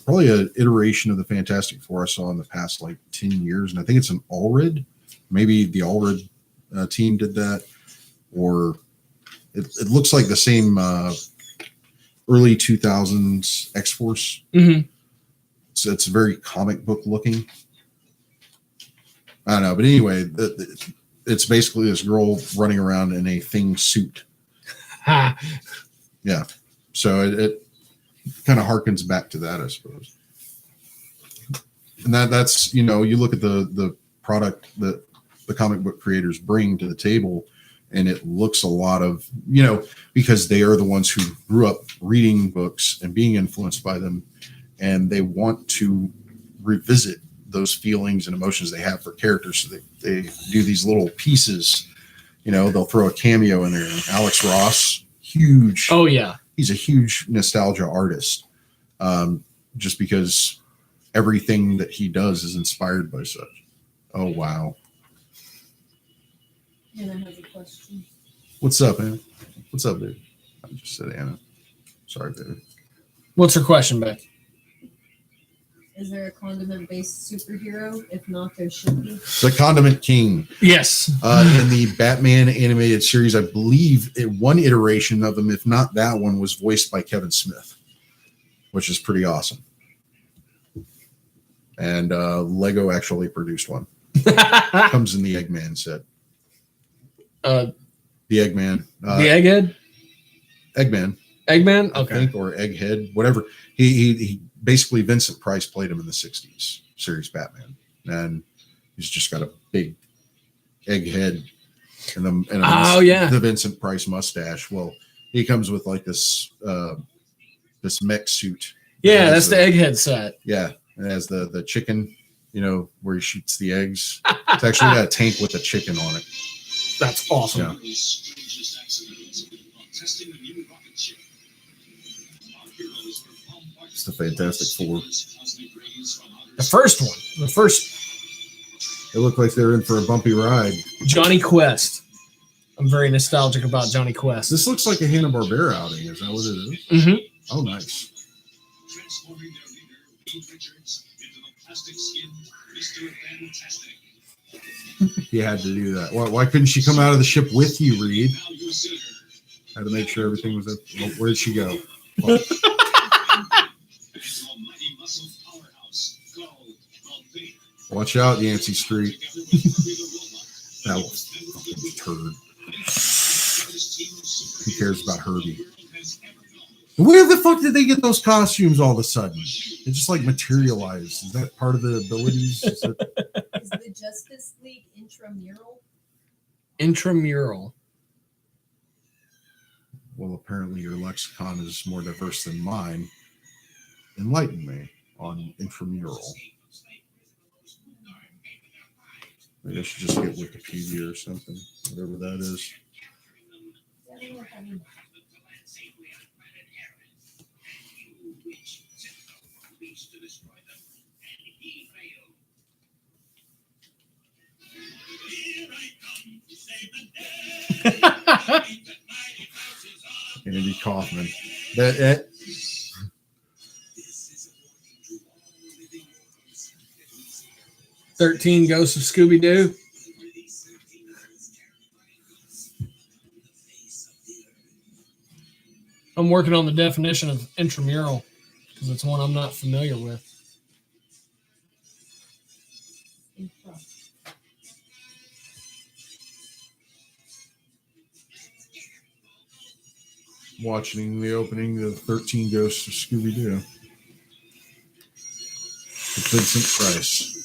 probably an iteration of the Fantastic Four I saw in the past 10 years. And I think it's an Allred. Maybe the Allred team did that. Or it looks like the same early 2000s X-Force. Mm-hmm. So it's very comic book looking. I don't know. But anyway, it's basically this girl running around in a Thing suit. Ha. Yeah. So it kind of harkens back to that, I suppose. And that's, you look at the product that the comic book creators bring to the table, and it looks a lot of, because they are the ones who grew up reading books and being influenced by them, and they want to revisit those feelings and emotions they have for characters. So they do these little pieces, they'll throw a cameo in there. Alex Ross, huge. Oh, yeah. He's a huge nostalgia artist, just because everything that he does is inspired by such. Oh, wow. Anna has a question. What's up, Anna? What's up, dude? I just said Anna. Sorry, baby. What's her question, Beck? Is there a condiment-based superhero? If not, there should be. The Condiment King. Yes. In the Batman animated series, I believe one iteration of him, if not that one, was voiced by Kevin Smith, which is pretty awesome. And Lego actually produced one. Comes in the Eggman set. The Eggman. The Egghead? Eggman. Eggman? I think, or Egghead, whatever. He basically, Vincent Price played him in the 60s series Batman. And he's just got a big egg head and the Vincent Price mustache. Well, he comes with like this mech suit. Yeah, that's the Egghead set. Yeah. It has the chicken, where he shoots the eggs. It's actually got a tank with a chicken on it. That's awesome. Yeah. It's the Fantastic Four. The first one. It looked like they were in for a bumpy ride. Johnny Quest. I'm very nostalgic about Johnny Quest. This looks like a Hanna-Barbera outing. Is that what it is? Mm-hmm. Oh, nice. He had to do that. Why couldn't she come out of the ship with you, Reed? Had to make sure everything was well, where did she go? Oh. Watch out, Yancey Street. That was fucking turd. Who cares about Herbie? Where the fuck did they get those costumes all of a sudden? It just like materialized. Is that part of the abilities? Is the Justice League intramural? Intramural. Well, apparently your lexicon is more diverse than mine. Enlighten me on intramural. Maybe I should just get Wikipedia or something, whatever that is. Andy Kaufman. That 13 Ghosts of Scooby-Doo. I'm working on the definition of intramural because it's one I'm not familiar with. watching the opening of 13 Ghosts of Scooby-Doo. With Vincent Price.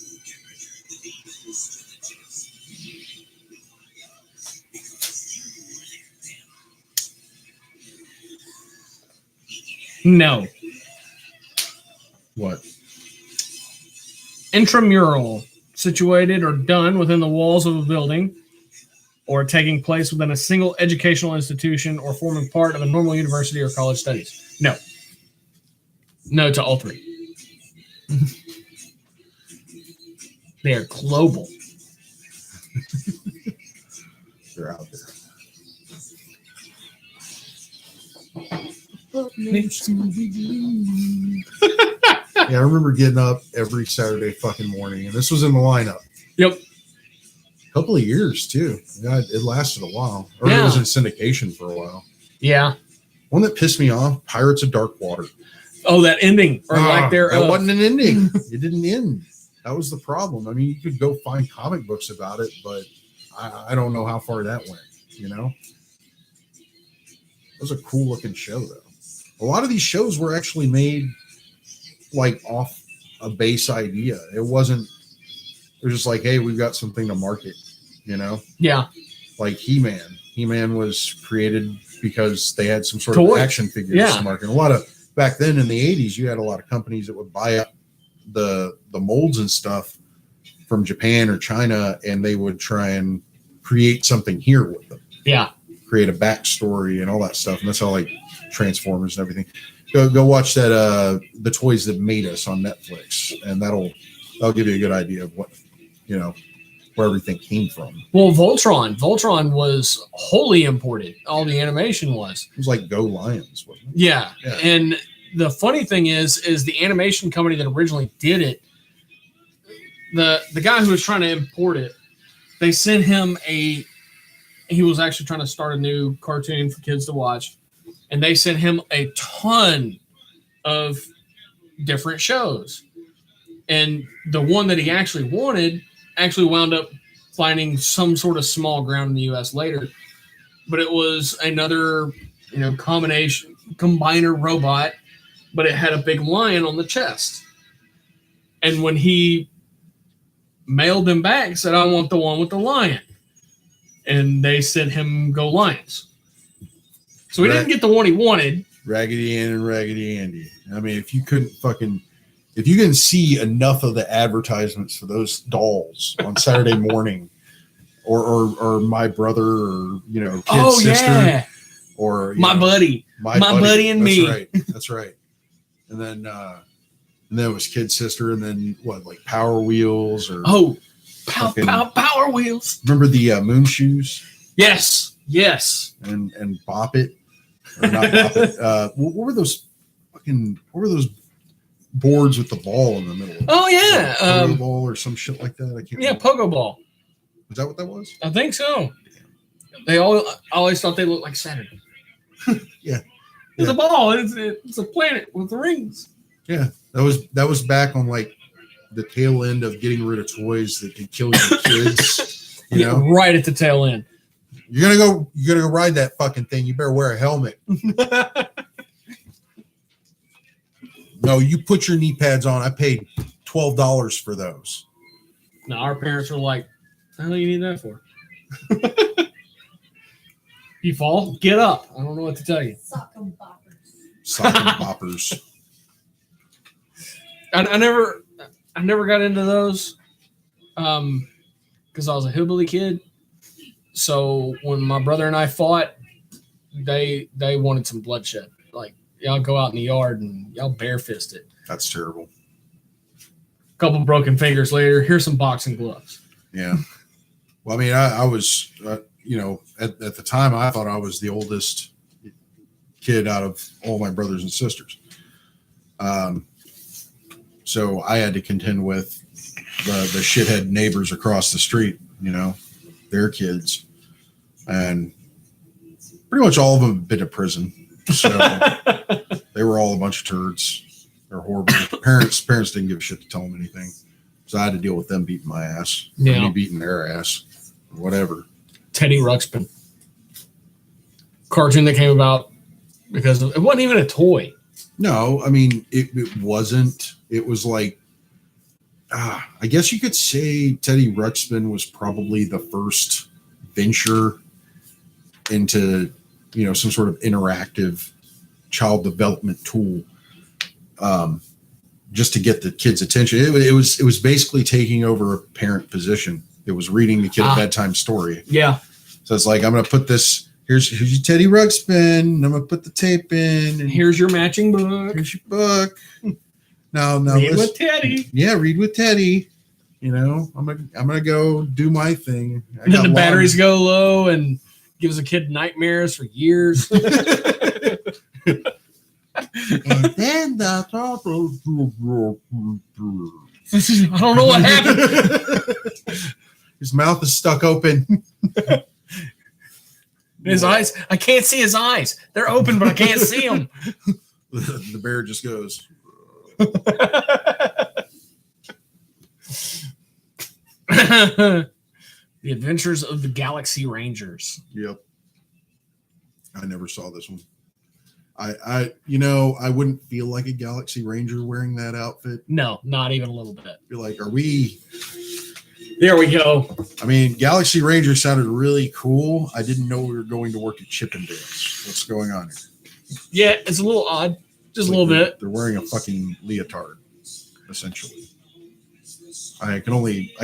No. What? Intramural, situated or done within the walls of a building, or taking place within a single educational institution, or forming part of a normal university or college studies. No. No to all three. They are global. They're out there. Yeah, I remember getting up every Saturday fucking morning, and this was in the lineup. Yep. A couple of years too. Yeah, it lasted a while. Or it was in syndication for a while. Yeah. One that pissed me off, Pirates of Dark Water. Oh, that ending. Or like there. That wasn't an ending. It didn't end. That was the problem. I mean, you could go find comic books about it, but I don't know how far that went, you know? It was a cool looking show, though. A lot of these shows were actually made like off a base idea. It wasn't, it was just like, hey, we've got something to market, you know? Yeah. Like He-Man. He-Man was created because they had some sort of action figures to market. A lot of, back then in the 80s, you had a lot of companies that would buy up the molds and stuff from Japan or China, and they would try and create something here with them. Yeah. Create a backstory and all that stuff. And that's how like Transformers and everything. Go watch that The Toys That Made Us on Netflix, and that'll give you a good idea of what, you know, where everything came from. Well, Voltron was wholly imported. All the animation was. It was like Go Lions, wasn't it? Yeah. And the funny thing is the animation company that originally did it, the guy who was trying to import it, they sent him he was actually trying to start a new cartoon for kids to watch, and they sent him a ton of different shows. And the one that he actually wanted actually wound up finding some sort of small ground in the U.S. later. But it was another, combiner robot, but it had a big lion on the chest. And when he mailed them back, said, I want the one with the lion. And they sent him Go Lions. So he didn't get the one he wanted. Raggedy Ann and Raggedy Andy. I mean, if you couldn't see enough of the advertisements for those dolls on Saturday morning, or my brother, or kid's sister, or my buddy and me. That's right. And then it was kid's sister, and then like Power Wheels or Power Wheels. Remember the Moon Shoes? Yes. And Bop It, or not Bop It. What were those boards with the ball in the middle? Oh yeah, Pogo ball or some shit like that. I can't. Yeah, remember. Pogo ball. Is that what that was? I think so. I always thought they looked like Saturn. Yeah. It's a ball. It's a planet with rings. Yeah, that was back on like the tail end of getting rid of toys that could kill your kids. Right at the tail end. You're gonna go ride that fucking thing. You better wear a helmet. No, you put your knee pads on. I paid $12 for those. Now our parents were like, "What the hell do you need that for?" You fall, get up. I don't know what to tell you. Sock 'em boppers. Sock 'em boppers. I never got into those because I was a hillbilly kid. So when my brother and I fought, they wanted some bloodshed. Like, y'all go out in the yard and y'all bare-fist it. That's terrible. A couple broken fingers later, here's some boxing gloves. Yeah. Well, I mean, I was, at the time, I thought I was the oldest kid out of all my brothers and sisters. So I had to contend with the shithead neighbors across the street, their kids. And pretty much all of them have been to prison. So they were all a bunch of turds. They're horrible. Parents didn't give a shit to tell them anything. So I had to deal with them beating my ass. Yeah. Me beating their ass. Or whatever. Teddy Ruxpin. Cartoon that came about because it wasn't even a toy. No, I mean, it wasn't. It was like, I guess you could say Teddy Ruxpin was probably the first venture into, some sort of interactive child development tool, just to get the kid's attention. It was basically taking over a parent position. It was reading the kid a bedtime story. Yeah. So it's like, I'm going to put this, here's your Teddy Ruxpin, and I'm going to put the tape in. And here's your matching book. Here's your book. Now read with Teddy. Yeah, read with Teddy. I'm gonna go do my thing. And then the batteries go low and gives a kid nightmares for years. And then the I don't know what happened. His mouth is stuck open. His eyes, I can't see his eyes. They're open, but I can't see them. The bear just goes. The Adventures of the Galaxy Rangers. Yep. I never saw this one. I wouldn't feel like a Galaxy Ranger wearing that outfit. No, not even a little bit. You're like, are we? There we go. I mean, Galaxy Ranger sounded really cool. I didn't know we were going to work at Chippendales. What's going on here? Yeah, it's a little odd. Just a little bit. They're wearing a fucking leotard, essentially. I can only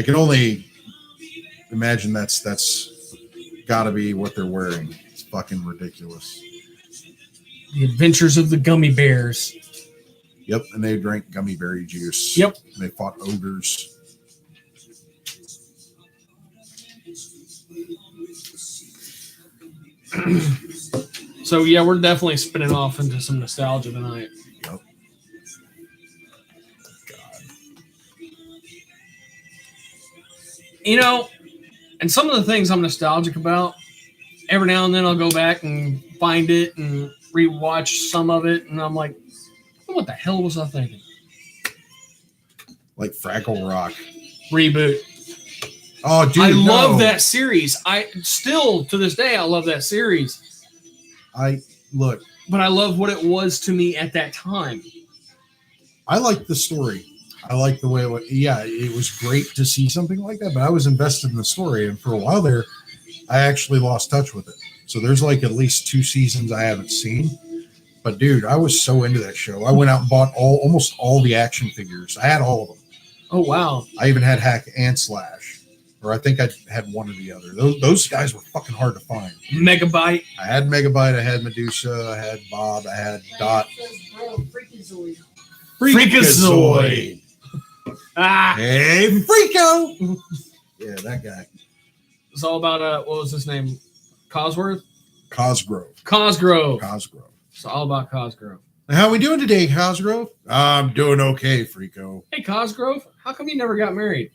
imagine that's got to be what they're wearing. It's fucking ridiculous. The Adventures of the Gummy Bears. Yep, and they drank gummy berry juice. Yep. And they fought ogres. So yeah, we're definitely spinning off into some nostalgia tonight. Yep. You know, and some of the things I'm nostalgic about, every now and then I'll go back and find it and rewatch some of it, and I'm like, what the hell was I thinking? Like Fraggle Rock. Reboot. Oh, dude, I no. love that series. I still, to this day, I love that series. Look. But I love what it was to me at that time. I like the story. I like the way it was. Yeah, it was great to see something like that, but I was invested in the story. And for a while there, I actually lost touch with it. So there's like at least 2 seasons I haven't seen. But dude, I was so into that show. I went out and bought almost all the action figures. I had all of them. Oh, wow. I even had Hack and Slash. Or I think I had one or the other. Those guys were fucking hard to find. Megabyte. I had Megabyte. I had Medusa. I had Bob. I had Dot. Freakazoid. Ah. Hey, Freako. Yeah, that guy. It's all about, what was his name? Cosworth? Cosgrove. Cosgrove. It's all about Cosgrove. How we doing today, Cosgrove? I'm doing okay, Freako. Hey, Cosgrove, how come you never got married?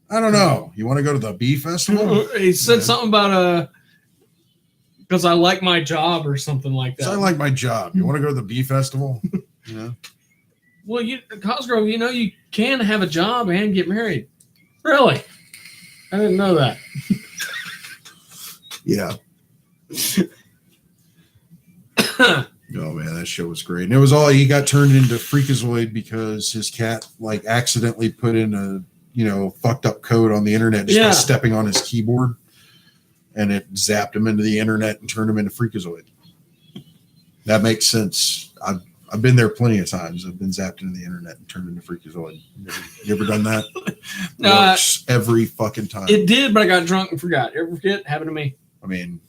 I don't know. You want to go to the bee festival? He said something about because I like my job or something like that. I like my job. You want to go to the bee festival? Yeah. Well, Cosgrove, you can have a job and get married. Really? I didn't know that. Yeah. Oh man, that show was great. And it was all he got turned into Freakazoid because his cat like accidentally put in a fucked up code on the internet just by stepping on his keyboard, and it zapped him into the internet and turned him into Freakazoid. That makes sense. I've been there plenty of times. I've been zapped into the internet and turned into Freakazoid. You ever done that? Works every fucking time. It did, but I got drunk and forgot. You ever forget? Happened to me. I mean,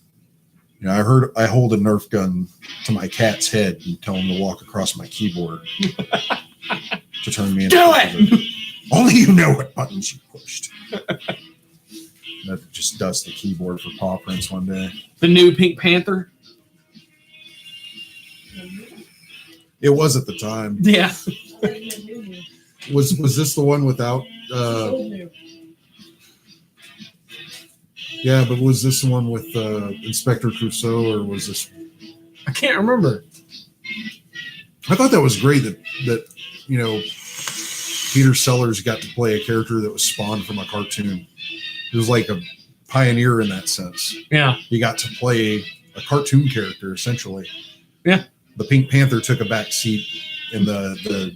I hold a Nerf gun to my cat's head and tell him to walk across my keyboard to turn me into Freakazoid. Only you know what buttons you pushed. That just dust the keyboard for paw prints one day. The new Pink Panther. It was at the time. Yeah. Was this the one without? Yeah, but was this the one with Inspector Clouseau, or was this? I can't remember. I thought that was great that Peter Sellers got to play a character that was spawned from a cartoon. He was like a pioneer in that sense. Yeah. He got to play a cartoon character, essentially. Yeah. The Pink Panther took a back seat in the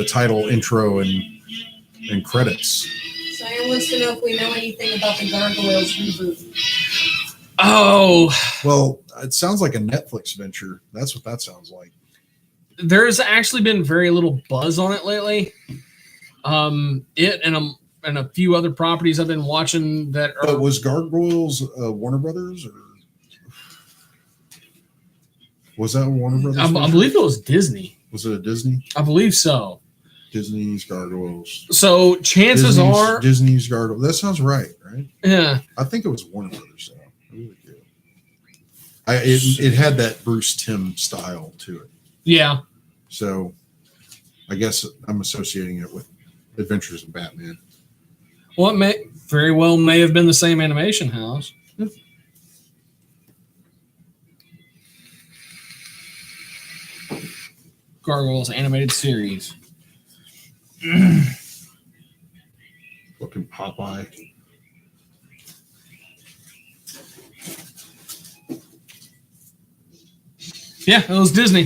title, intro, and credits. Cheyenne wants to know if we know anything about the Gargoyles reboot. Oh. Well, it sounds like a Netflix venture. That's what that sounds like. There's actually been very little buzz on it lately. It and a few other properties I've been watching that are. But was Gargoyles Warner Brothers, or was that Warner Brothers? I believe it was Disney. Was it a Disney? I believe so. Disney's Gargoyles. So chances are Disney's Gargoyles. That sounds right? Yeah. I think it was Warner Brothers. So really good. It had that Bruce Timm style to it. Yeah. So I guess I'm associating it with Adventures in Batman. Well, it may very well may have been the same animation house. Gargoyles animated series. Fucking Popeye. Yeah, it was Disney.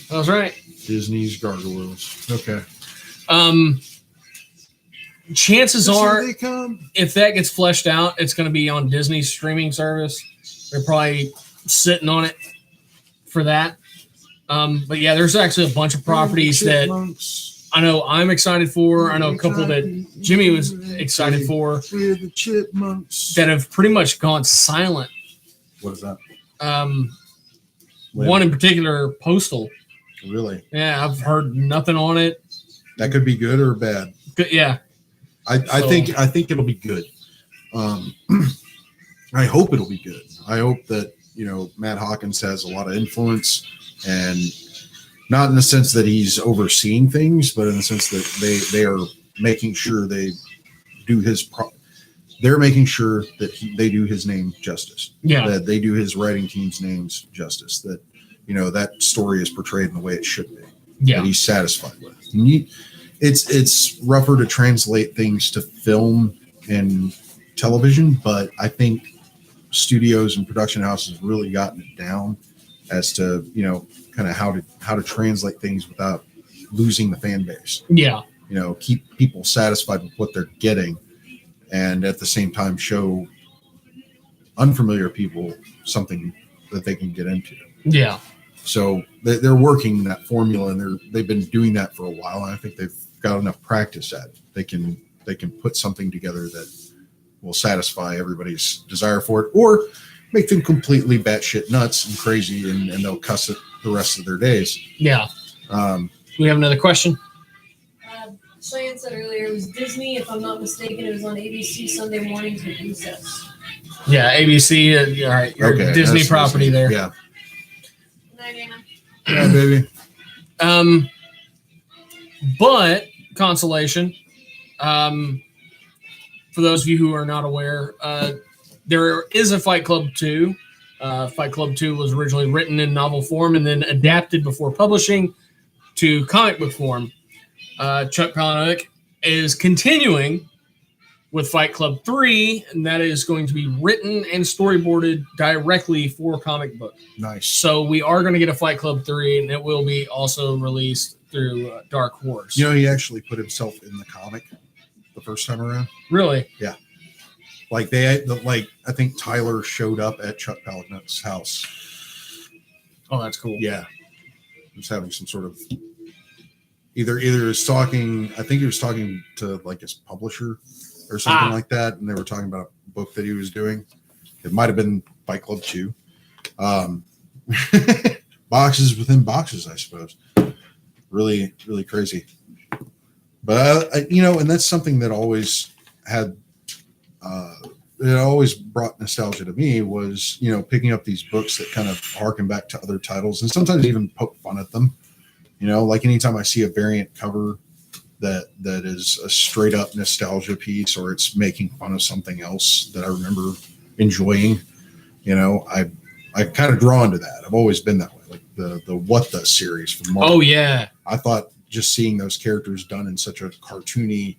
That was right. Disney's Gargoyles. Okay. Chances are, they come. if that gets fleshed out, it's going to be on Disney's streaming service. They're probably sitting on it for that. But yeah, there's actually a bunch of properties that I know I'm excited for. I know a couple that Jimmy was excited for the chipmunks that have pretty much gone silent. What is that? One in particular, Postal. Really? Yeah, I've heard nothing on it. That could be good or bad. Good, yeah. I think it'll be good. I hope it'll be good. I hope that Matt Hawkins has a lot of influence, and not in the sense that he's overseeing things, but in the sense that they are making sure they do they're making sure that they do his name justice. Yeah. That they do his writing team's names justice. That, that story is portrayed in the way it should be. Yeah. That he's satisfied with. And it's rougher to translate things to film and television, but I think studios and production houses have really gotten it down as to, kind of how to translate things without losing the fan base. Yeah. Keep people satisfied with what they're getting, and at the same time show unfamiliar people something that they can get into. Yeah. So they're working that formula, and they've been doing that for a while. And I think they've got enough practice at it. They can put something together that will satisfy everybody's desire for it, or make them completely batshit nuts and crazy, and they'll cuss it the rest of their days. Yeah. We have another question. Cheyenne said earlier it was Disney. If I'm not mistaken, it was on ABC Sunday mornings with recess. Yeah, ABC. All right, your Disney property there. Yeah. Night, Anna. Yeah, baby. But consolation, for those of you who are not aware, there is a Fight Club 2. Fight Club 2 was originally written in novel form and then adapted before publishing to comic book form. Chuck Palahniuk is continuing with Fight Club 3, and that is going to be written and storyboarded directly for comic book. Nice. So we are going to get a Fight Club 3, and it will be also released through Dark Horse. He actually put himself in the comic the first time around. Really? Yeah. I think Tyler showed up at Chuck Palahniuk's house. Oh, that's cool. Yeah. He was having some sort of either he was talking, I think he was talking to like his publisher or something like that, and they were talking about a book that he was doing. It might have been Fight Club 2. Boxes within boxes, I suppose. Really, really crazy. But and that's something that always had it always brought nostalgia to me was, picking up these books that kind of harken back to other titles and sometimes even poke fun at them. Like anytime I see a variant cover that is a straight up nostalgia piece, or it's making fun of something else that I remember enjoying, I kind of drawn to that. I've always been that way. Like the What The series from Marvel. Oh yeah. I thought just seeing those characters done in such a cartoony,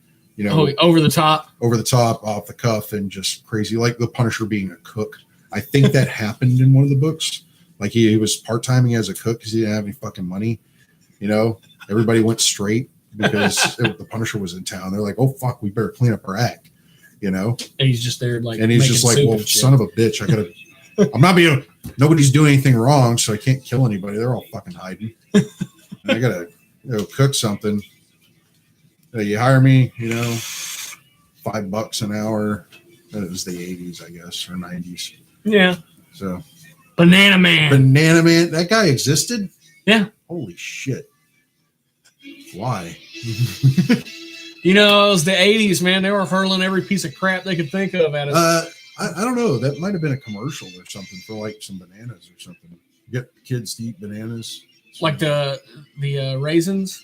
over the top, off the cuff, and just crazy, like the Punisher being a cook. I think that happened in one of the books. Like he was part-timing as a cook because he didn't have any fucking money. Everybody went straight because the Punisher was in town. They're like, oh fuck, we better clean up our act. And he's just there and he's just like, well, son of a bitch, nobody's doing anything wrong, so I can't kill anybody. They're all fucking hiding. And I gotta cook something. You hire me, $5 an hour. It was the 80s, I guess, or 90s. Yeah. So Banana Man, that guy existed? Yeah. Holy shit. Why? It was the 80s, man. They were hurling every piece of crap they could think of at us. I don't know. That might have been a commercial or something for like some bananas or something. Get kids to eat bananas. Like the raisins?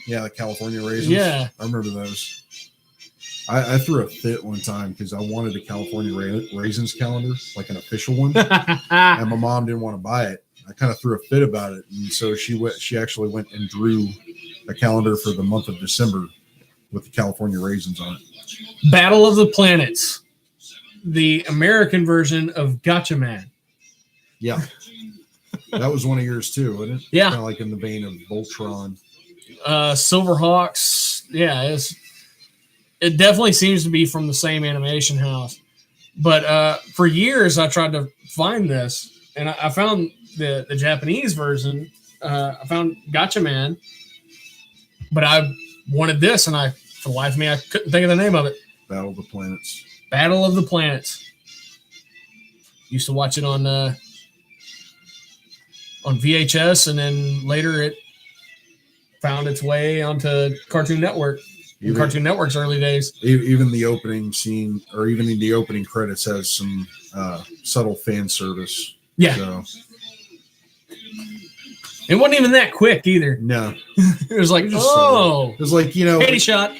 Yeah, the California raisins. Yeah. I remember those. I threw a fit one time because I wanted a California raisins calendar, like an official one. And my mom didn't want to buy it. I kind of threw a fit about it. And so she actually went and drew a calendar for the month of December with the California raisins on it. Battle of the Planets. The American version of Gotcha Man. Yeah. That was one of yours too, wasn't it? Yeah. Kind of like in the vein of Voltron. Silverhawks. Yeah, it definitely seems to be from the same animation house. But for years, I tried to find this, and I found the Japanese version. I found Gotcha Man, but I wanted this, and for the life of me, I couldn't think of the name of it. Battle of the Planets. Battle of the Planets. Used to watch it on VHS, and then later it found its way onto Cartoon Network. In Cartoon Network's early days. Even the opening scene, or even in the opening credits, has some subtle fan service. Yeah. So, It wasn't even that quick either. No, It was like, Just oh, it was like, you know, panty shot.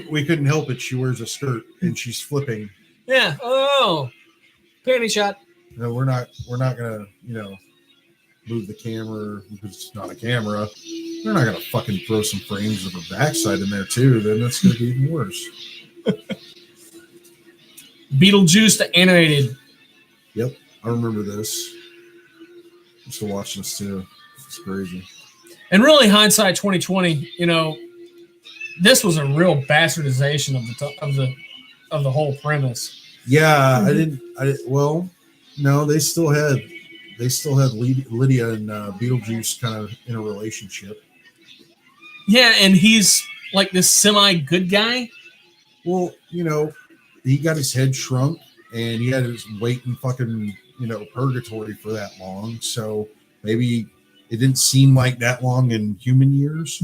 we couldn't help it. She wears a skirt and she's flipping. Yeah. Oh, panty shot. No, we're not gonna, you know, move the camera because it's not a camera. They're not gonna fucking throw some frames of her backside in there too. Then that's gonna be even worse. Beetlejuice the animated. Yep, I remember this. I'm still watching this too. It's crazy. And really, hindsight 2020. You know, this was a real bastardization of the whole premise. Yeah, well, no, they still had Lydia and Beetlejuice kind of in a relationship. Yeah, and he's like this semi-good guy. Well, you know, he got his head shrunk and he had his weight in fucking, you know, purgatory for that long. So maybe it didn't seem like that long in human years.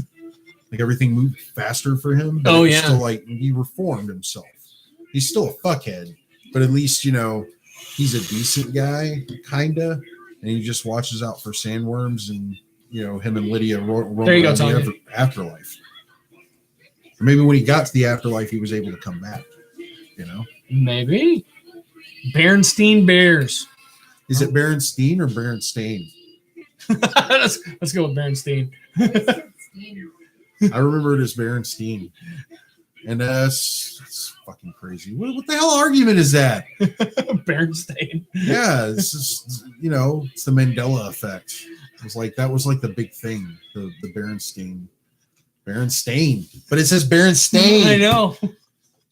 Like everything moved faster for him. But Oh, it was yeah. still like he reformed himself. He's still a fuckhead, but at least, you know, he's a decent guy, kinda. And he just watches out for sandworms and, you know, him and Lydia roam There you go, around Tony. the afterlife. Or maybe when he got to the afterlife, he was able to come back, you know? Maybe. Berenstein Bears. Is it Berenstain or Berenstain? let's go with Berenstein. I remember it as Berenstain. And it's fucking crazy. What the hell argument is that? Berenstein. Yeah, this is, you know, it's the Mandela effect. It was like, that was like the big thing, the Berenstain. Berenstain. But it says Berenstain. I know.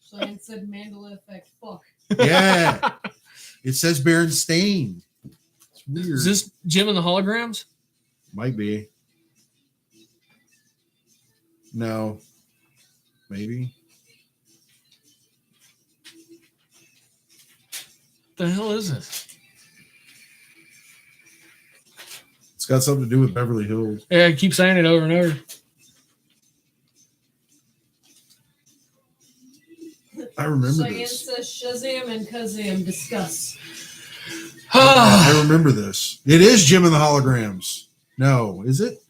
Cheyenne said Mandela effect. Fuck. Yeah. It says Berenstain. It's weird. Is this Jim and the Holograms? Might be. No. Maybe. The hell is this? It's got something to do with Beverly Hills. Yeah, I keep saying it over and over. I remember Cheyenne this. says Shazam and Kazam discuss. I remember this. It is Jim and the Holograms. No, is it?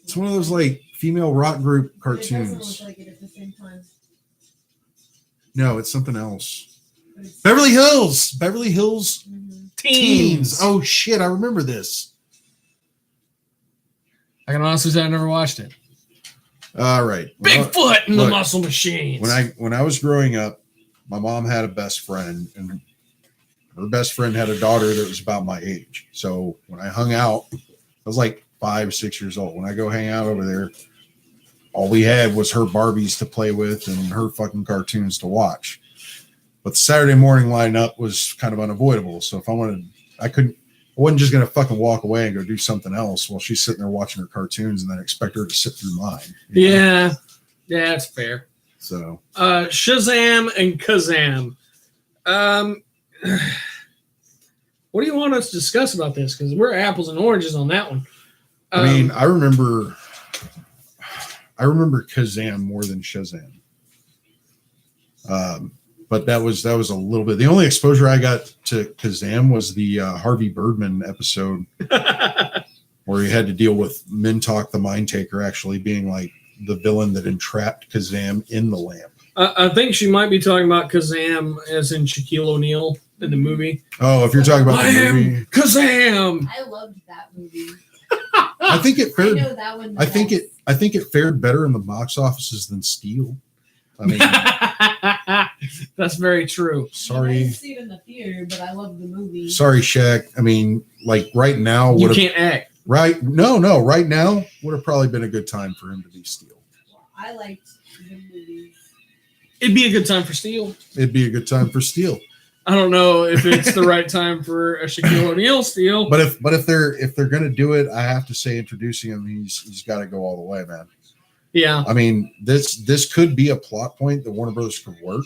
It's one of those like female rock group It doesn't cartoons. look like it at the same time. No, it's something else. But it's- Beverly Hills. Beverly Hills Mhm. Teens. Oh shit, I remember this. I can honestly say I never watched it. All right. Bigfoot and the look, Muscle Machines. When I was growing up, my mom had a best friend, and her best friend had a daughter that was about my age. So when I hung out, I was like 5, 6 years old. When I go hang out over there, all we had was her Barbies to play with and her fucking cartoons to watch. But the Saturday morning lineup was kind of unavoidable. So if I wanted, I wasn't just going to fucking walk away and go do something else while she's sitting there watching her cartoons and then expect her to sit through mine. You know? Yeah. Yeah, that's fair. So Shazam and Kazam. What do you want us to discuss about this? Because we're apples and oranges on that one. I mean, I remember Kazam more than Shazam. But that was a little bit. The only exposure I got to Kazam was the Harvey Birdman episode where he had to deal with Mintalk the Mind Taker actually being like the villain that entrapped Kazam in the lamp. I think she might be talking about Kazam as in Shaquille O'Neal in the movie. Oh, if you're talking about I the am movie, Kazam. I loved that movie. I think it I fared. know that one. I think it fared better in the box offices than Steel. I mean, That's very true. I sorry, didn't see it in the theater, but I loved the movie. Shaq. I mean, like right now, You would have can't act. right now would have probably been a good time for him to be Steel. I liked the movie. It'd be a good time for Steel. It'd be a good time for Steel. I don't know if it's the right time for a Shaquille O'Neal Steel. But if they're gonna do it, I have to say introducing him, he's got to go all the way, man. Yeah. I mean, this could be a plot point that Warner Brothers could work.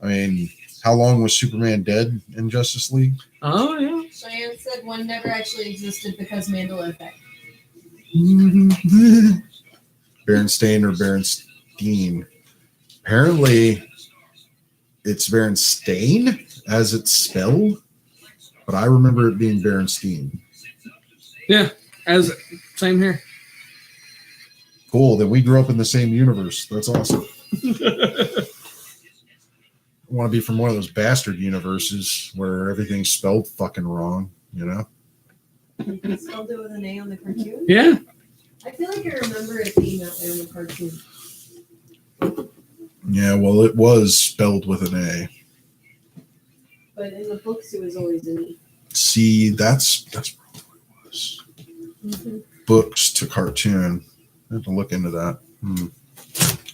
I mean, how long was Superman dead in Justice League? Oh, yeah. Cheyenne said one never actually existed because Mandela effect. Berenstain or Berenstein. Apparently, it's Berenstain as it's spelled. but I remember it being Berenstein. Yeah, same here. Cool. Then we grew up in the same universe. That's awesome. I want to be from one of those bastard universes where everything's spelled fucking wrong, you know? You spelled it with an A on the cartoon? Yeah. I feel like I remember it being that way on the cartoon. Yeah, well, it was spelled with an A. But in the books, it was always an E. See, that's probably what it was. Mm-hmm. Books to cartoon. I have to look into that.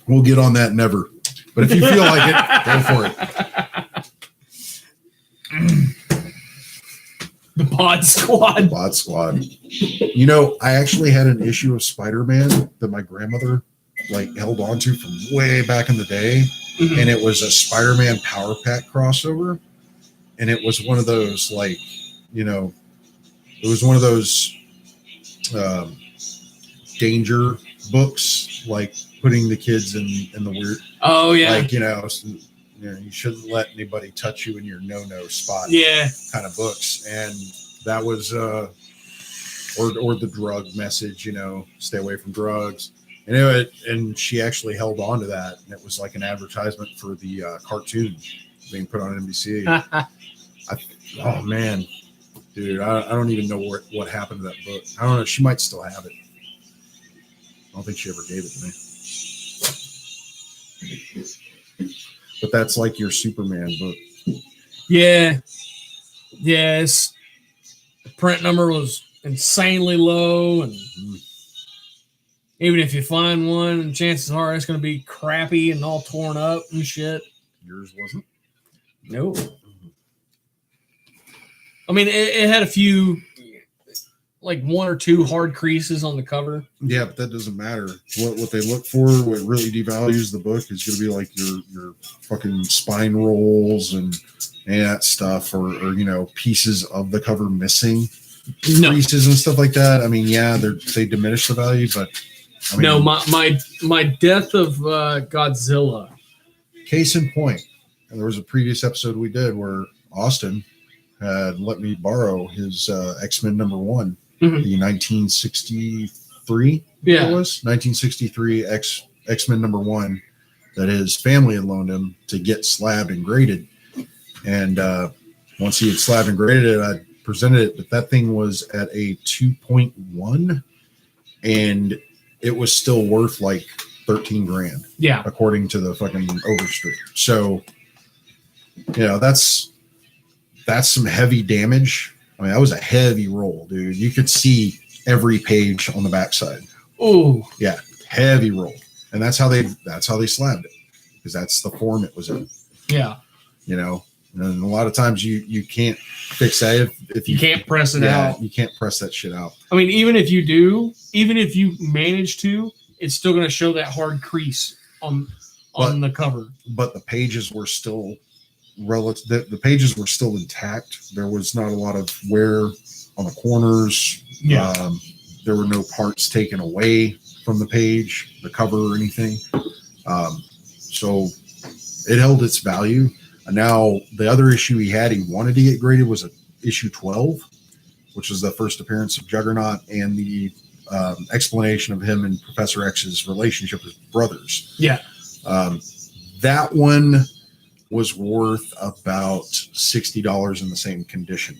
We'll get on that never. But if you feel like it, go for it. The Bod Squad. Bod Squad. You know, I actually had an issue of Spider-Man that my grandmother held on to from way back in the day. Mhm. And it was a Spider-Man Power Pack crossover. And it was one of those, it was one of those danger books, like putting the kids in the weird. Oh, yeah. You shouldn't let anybody touch you in your no-no spot. Yeah. Kind of books. And that was, or the drug message, stay away from drugs. And she actually held on to that. And it was like an advertisement for the cartoon being put on NBC. Oh man, dude, I don't even know what happened to that book. I don't know. She might still have it. I don't think she ever gave it to me. But that's like your Superman book. Yeah. Yes. The print number was insanely low, and even if you find one, chances are it's going to be crappy and all torn up and shit. Yours wasn't? No. I mean, it had a few, like one or two hard creases on the cover. Yeah, but that doesn't matter. What they look for, what really devalues the book, is going to be like your fucking spine rolls and that stuff, or pieces of the cover missing, creases and stuff like that. I mean, yeah, they diminish the value, but I mean, no, my death of Godzilla. Case in point, and there was a previous episode we did where Austin had let me borrow his X-Men #1, the 1963. Yeah, it was 1963 X-Men #1 that his family had loaned him to get slabbed and graded. And once he had slabbed and graded it, I presented it, but that thing was at a 2.1, and it was still worth like $13,000. Yeah, according to the fucking Overstreet. So, that's some heavy damage. I mean, that was a heavy roll, dude. You could see every page on the backside. Oh, yeah, heavy roll, and that's how they slabbed it, because that's the form it was in. Yeah, and a lot of times you can't fix that if you can't press it out. You can't press that shit out. I mean, even if you manage to, it's still going to show that hard crease on the cover. But the pages were still the pages were still intact. There was not a lot of wear on the corners. Yeah. There were no parts taken away from the page, the cover, or anything. So it held its value. And now the other issue he wanted to get graded was issue 12, which was the first appearance of Juggernaut and the explanation of him and Professor X's relationship as brothers. Yeah. That one was worth about $60 in the same condition.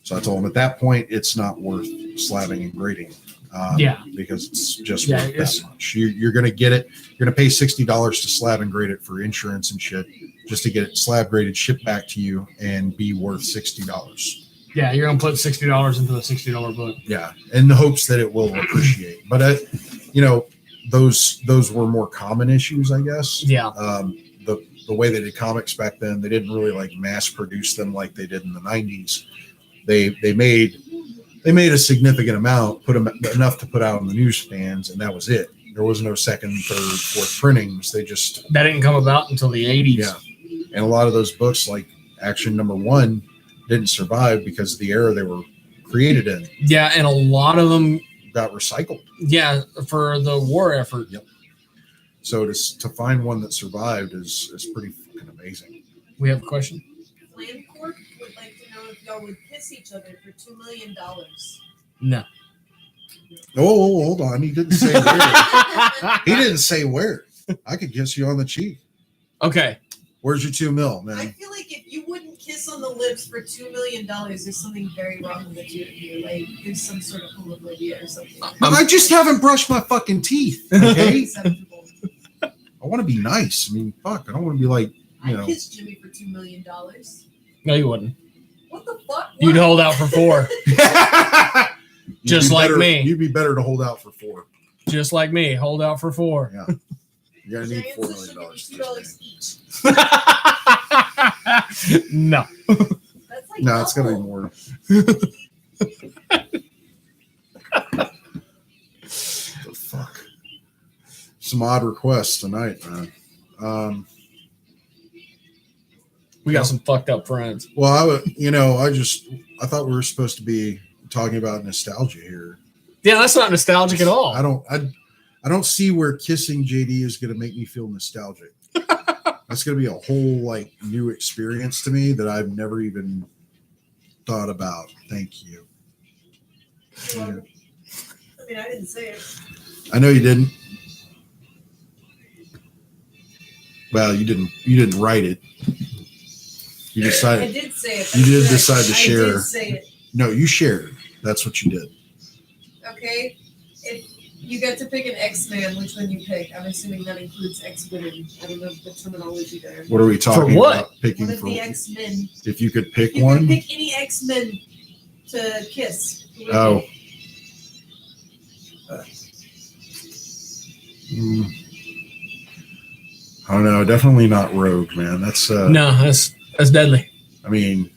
So I told him at that point, it's not worth slabbing and grading. Because it's just worth that much. You're going to get it. You're going to pay $60 to slab and grade it for insurance and shit, just to get it slab graded, shipped back to you, and be worth $60. Yeah, you're going to put $60 into a $60 book. Yeah, in the hopes that it will appreciate. But those were more common issues, I guess. Yeah. The way they did comics back then, they didn't really like mass produce them like they did in the 90s. They made a significant amount, put them enough to put out on the newsstands, and that was it. There was no second, third, fourth printings. That didn't come about until the 80s. Yeah, and a lot of those books, like Action #1, didn't survive because of the era they were created in. Yeah, and a lot of them got recycled. Yeah, for the war effort. Yep. So to find one that survived is pretty fucking amazing. We have a question. Landcorp would like to know if y'all y'all would kiss each other for $2 million. No. Oh, hold on. He didn't say where. He didn't say where. I could kiss you on the cheek. Okay. Where's your $2 million, I man? feel like if you wouldn't kiss on the lips for $2 million, there's something very wrong with you. Like there's some sort of homophobia or something. I just haven't brushed my fucking teeth. Okay. Acceptable. I want to be nice. I mean, fuck. I don't want to be like, you I know. kissed Jimmy for $2 million. No, you wouldn't. What the fuck? You'd What? hold out for 4. You'd Just be like better- me. You'd be better to hold out for 4. Just like me. Hold out for 4. Yeah. You're gonna need $4 Giants million. should give you $2 each. No. That's like No, it's gonna be double. more. The fuck. Some odd requests tonight, man. We got some fucked up friends. Well, I thought we were supposed to be talking about nostalgia here. Yeah, that's not nostalgic at all. I don't see where kissing JD is going to make me feel nostalgic. That's going to be a whole like new experience to me that I've never even thought about. Thank you. I mean, I didn't say it. I know you didn't. Well, you didn't write it. You I decided. did say it. You did That's decide to correct. share. I did say it. No, you shared. That's what you did. Okay. If you get to pick an X-Man, which one you pick? I'm assuming that includes X-Women. I don't know the terminology there. What are we talking what? about? Picking One of for the X-Men. if you could pick You one. can pick any X-Men to kiss. Who would you Oh. pick? I don't know. Definitely not Rogue, man. That's No, that's deadly. I mean,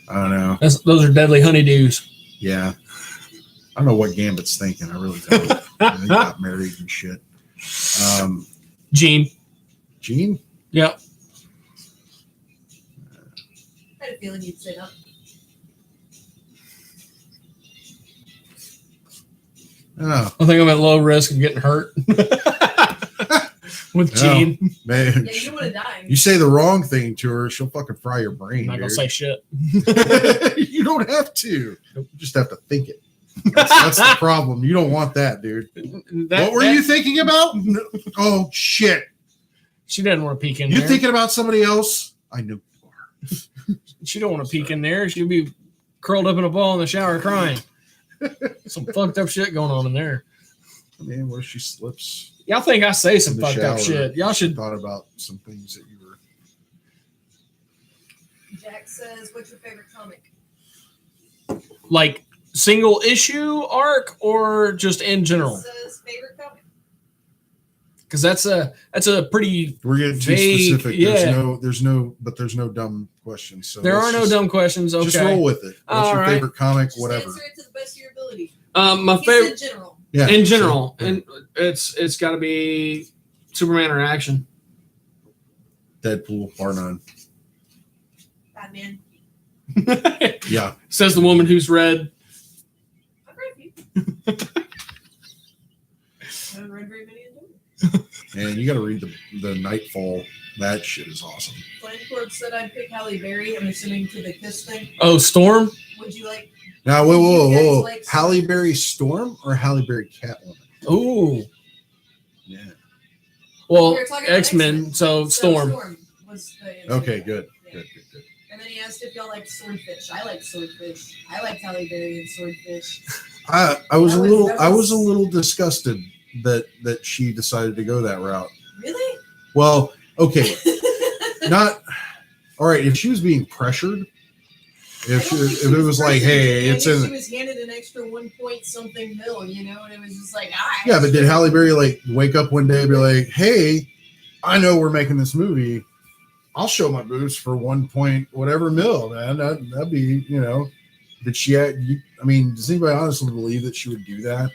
I don't know. Those are deadly honeydews. Yeah. I don't know what Gambit's thinking. I really don't. He got married and shit. Gene. Gene? Yep. I had a feeling you'd say that. Oh, I think I'm at low risk of getting hurt with No. Gene. man. Yeah, you don't want to die. You say the wrong thing to her, she'll fucking fry your brain. I'm not gonna dude. say shit. You don't have to. You just have to think it. That's the problem. You don't want that, dude. What were you thinking about? Oh, shit. She doesn't want to peek in You there. thinking about somebody else? I know you are. She don't want to peek in there. She'll be curled up in a ball in the shower crying. Some fucked up shit going on in there. I mean, where she slips. Y'all think I say some In the fucked up shower. shit? Y'all should Thought about some things that you were. Jack says, "What's your favorite comic?" like single issue arc or just in general? Says favorite comic. Because that's a pretty. We're getting too Vague, specific. yeah. There's no dumb questions. So There let's are no just- dumb questions. Okay. Just roll with it. What's All your right. favorite comic? Just Whatever. answer it to the best of your ability. My He favorite said general. Yeah. in general, So, and it's got to be Superman or action. Deadpool, bar none. Batman. Yeah. Says the woman who's read. I've read a few. I haven't read very many of them. And you got to read the Nightfall. That shit is awesome. Flame Corp said I'd pick Halle Berry. I'm assuming to the kiss thing. Oh, Storm. Would you like? Now, whoa. You guys like Halle Berry Storm or Halle Berry Catwoman? Ooh. Yeah. Well, We were talking about X-Men. So Storm. was the answer. Okay, good. Yeah. Good. And then he asked if y'all like Swordfish. I like Swordfish. I like Halle Berry and Swordfish. I was That a was- little that I was was- a little disgusted that she decided to go that route. Really? Well, okay, not all right. If she was being pressured, if it was like, hey, it's She in. was handed an extra 1 point something mil, and it was just like, ah. Yeah, but did Halle Berry like wake up one day and be like, hey, I know we're making this movie. I'll show my boobs for 1 point whatever mil, man. That'd be, Did she? I mean, does anybody honestly believe that she would do that?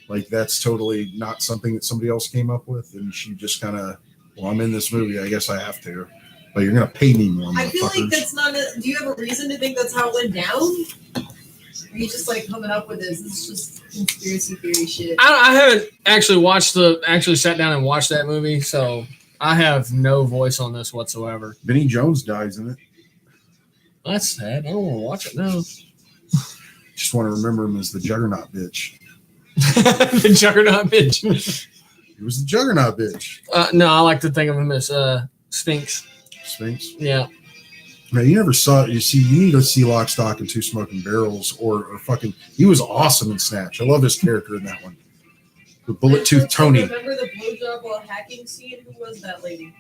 Like, that's totally not something that somebody else came up with, and she just kind of, well, I'm in this movie, I guess I have to. But you're gonna pay me more. I feel like motherfuckers. that's not a. Do you have a reason to think that's how it went down? Or are you just like coming up with this? This is just conspiracy theory shit. I haven't actually sat down and watched that movie, so I have no voice on this whatsoever. Vinnie Jones dies in it. That's sad. I don't want to watch it now. Just want to remember him as the Juggernaut bitch. The Juggernaut bitch. He was the Juggernaut bitch. No, I like to think of him as Sphinx. Sphinx. Yeah. Man, you never saw it. You need to see Lock, Stock, and Two Smoking Barrels or fucking. He was awesome in Snatch. I love his character in that one. The Bullet Tooth Tony. Remember the blowjob while hacking scene? Who was that lady?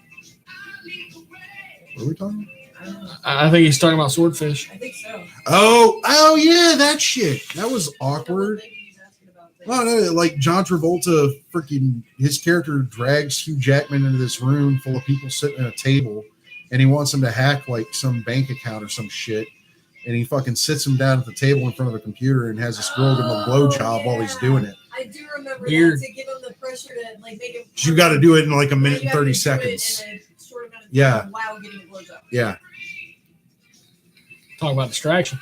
What are we talking? I don't know. I think he's talking about Swordfish. I think so. Oh yeah, that shit. That was awkward. No, like John Travolta, freaking his character drags Hugh Jackman into this room full of people sitting at a table, and he wants him to hack like some bank account or some shit, and he fucking sits him down at the table in front of a computer and has this girl give him a blowjob while he's doing it. I do remember Weird. that, to give him the pressure to like make him. You got to do it in like a minute You and have to 30 do seconds. it in a short amount of time Yeah. While getting a blowjob. Yeah. Talk about distraction.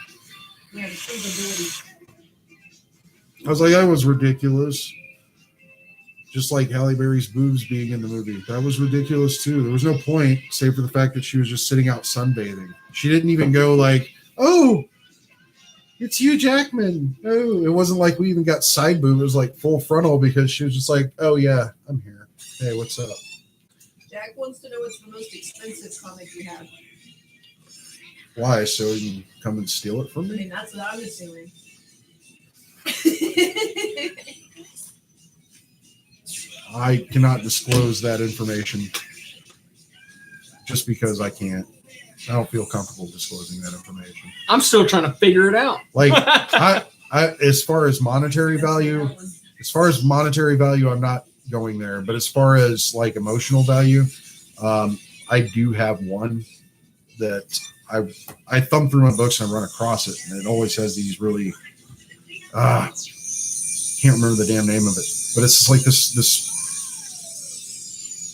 Yeah, the capability. I was like, that was ridiculous. Just like Halle Berry's boobs being in the movie. That was ridiculous too. There was no point, save for the fact that she was just sitting out sunbathing. She didn't even go like, oh, it's Hugh Jackman. No, it wasn't like we even got side boob. It was like full frontal because she was just like, oh yeah, I'm here. Hey, what's up? Jack wants to know what's the most expensive comic you have. Why? So you can come and steal it from I me? mean, that's what I'm assuming. I cannot disclose that information just because I can't. I don't feel comfortable disclosing that information. I'm still trying to figure it out. Like, I as far as monetary value, I'm not going there. But as far as like emotional value, I do have one that I thumb through my books and I run across it, and it always has these really can't remember the damn name of it, but it's just like this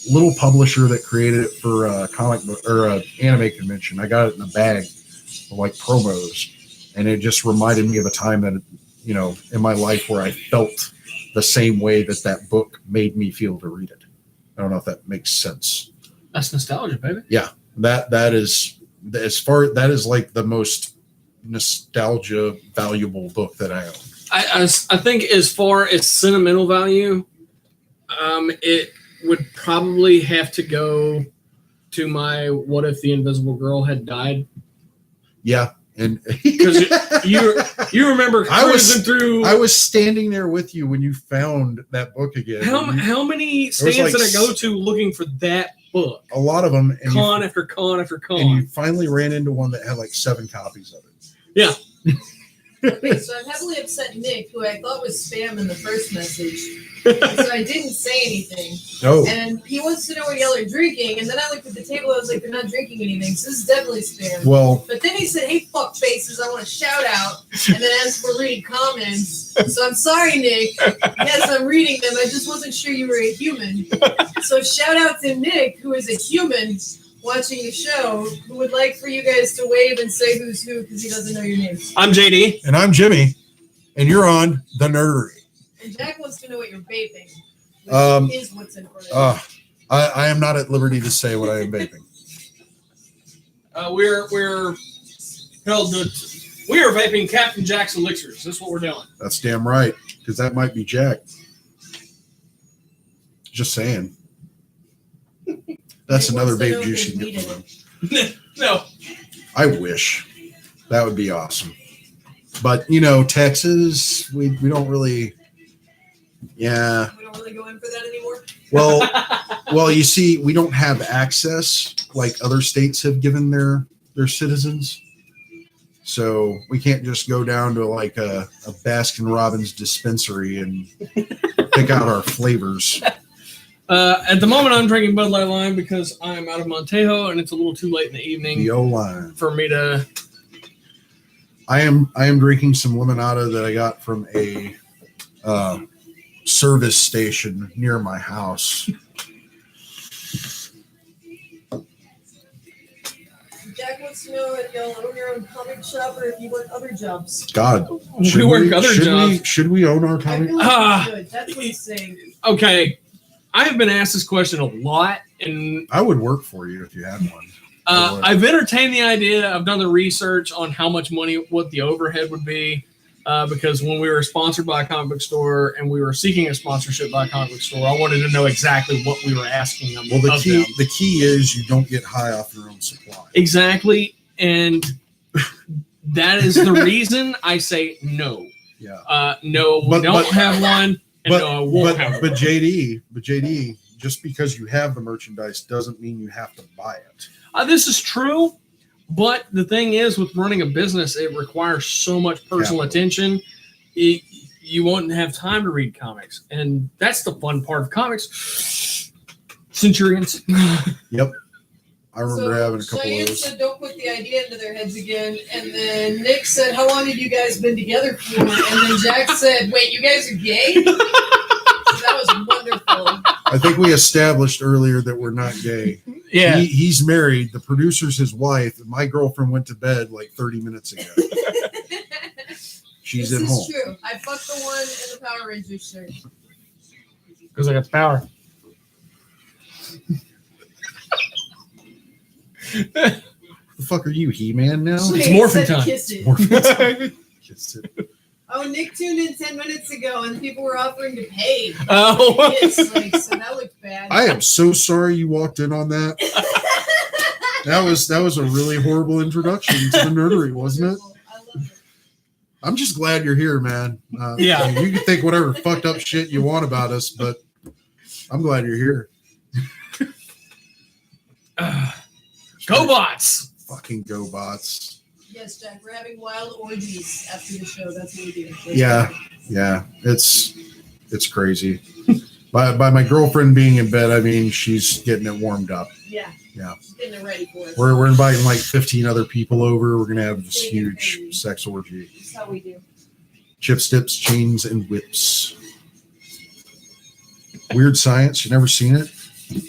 little publisher that created it for a comic book or a anime convention. I got it in a bag of like promos, and it just reminded me of a time that, you know, in my life where I felt the same way that book made me feel to read it. I don't know if that makes sense. That's nostalgia, baby. Yeah, that is like the most nostalgia valuable book that I own. I think as far as sentimental value, it would probably have to go to my "What If the Invisible Girl Had Died?" Yeah, and because you remember cruising through. I was standing there with you when you found that book again. How many stands like did I go to looking for that book? A lot of them. And con after con after con. And you finally ran into one that had like 7 copies of it. Yeah. Okay, so I'm heavily upset Nick, who I thought was spam in the first message. So I didn't say anything. No. And he wants to know what y'all are drinking. And then I looked at the table. I was like, they're not drinking anything. So this is definitely spam. Well. But then he said, hey, fuck faces, I want to shout out. And then asked for reading comments. So I'm sorry, Nick. Yes, I'm reading them. I just wasn't sure you were a human. So shout out to Nick, who is a human watching the show, who would like for you guys to wave and say who's who because he doesn't know your names. I'm JD. And I'm Jimmy. And you're on The Nerdery. And Jack wants to know what you're vaping. Which is what's in front of you. I am not at liberty to say what I am vaping. We are vaping Captain Jack's elixirs. That's what we're doing. That's damn right, because that might be Jack. Just saying. That's another vape juice you can get from him. No. I wish. That would be awesome. But, you know, Texas, we don't really... Yeah. We don't really go in for that anymore? Well, you see, we don't have access like other states have given their citizens. So we can't just go down to like a Baskin Robbins dispensary and pick out our flavors. At the moment, I'm drinking Bud Light Lime because I'm out of Montejo and it's a little too late in the evening. The O-line. For me to. I am drinking some limonada that I got from a service station near my house. Jack wants to know if y'all own your own comic shop or if you work other jobs. God, we work other jobs. Should we own our comic? That's what he's saying. Okay. I have been asked this question a lot, and I would work for you if you had one. I've entertained the idea. I've done the research on how much money, what the overhead would be, because when we were sponsored by a comic book store and we were seeking a sponsorship by a comic book store, I wanted to know exactly what we were asking them. Well, the key is you don't get high off your own supply. Exactly, and that is the reason I say no. Yeah. No, we don't have one, and no, I won't have one. But JD, just because you have the merchandise doesn't mean you have to buy it. This is true, but the thing is, with running a business, it requires so much personal attention. You won't have time to read comics, and that's the fun part of comics. Centurions. Yep. I remember having a couple Cheyenne of those. said, don't put the idea into their heads again. And then Nick said, how long have you guys been together for? And then Jack said, wait, you guys are gay? So that was wonderful. I think we established earlier that we're not gay. Yeah. He's married. The producer's his wife. And my girlfriend went to bed like 30 minutes ago. She's at home. This is true. I fucked the one in the Power Rangers shirt. Because I got the power. The fuck are you, He-Man now? It's morphin' time. Kiss it. Kiss it. Oh, Nick tuned in 10 minutes ago and people were offering to pay. Oh. Kiss, so that looked bad. I am so sorry you walked in on that. That was a really horrible introduction to the nerdery, wasn't it? I love it. I'm just glad you're here, man. Yeah. You can think whatever fucked up shit you want about us, but I'm glad you're here. GoBots! Fucking GoBots. Yes, Jack, we're having wild orgies after the show. That's what we do. Yeah. It's crazy. By my girlfriend being in bed, I mean she's getting it warmed up. Yeah. Yeah. She's getting it ready for us. We're inviting like 15 other people over. We're gonna have this huge sex orgy. That's how we do. Chips, dips, chains, and whips. Weird Science. You never seen it?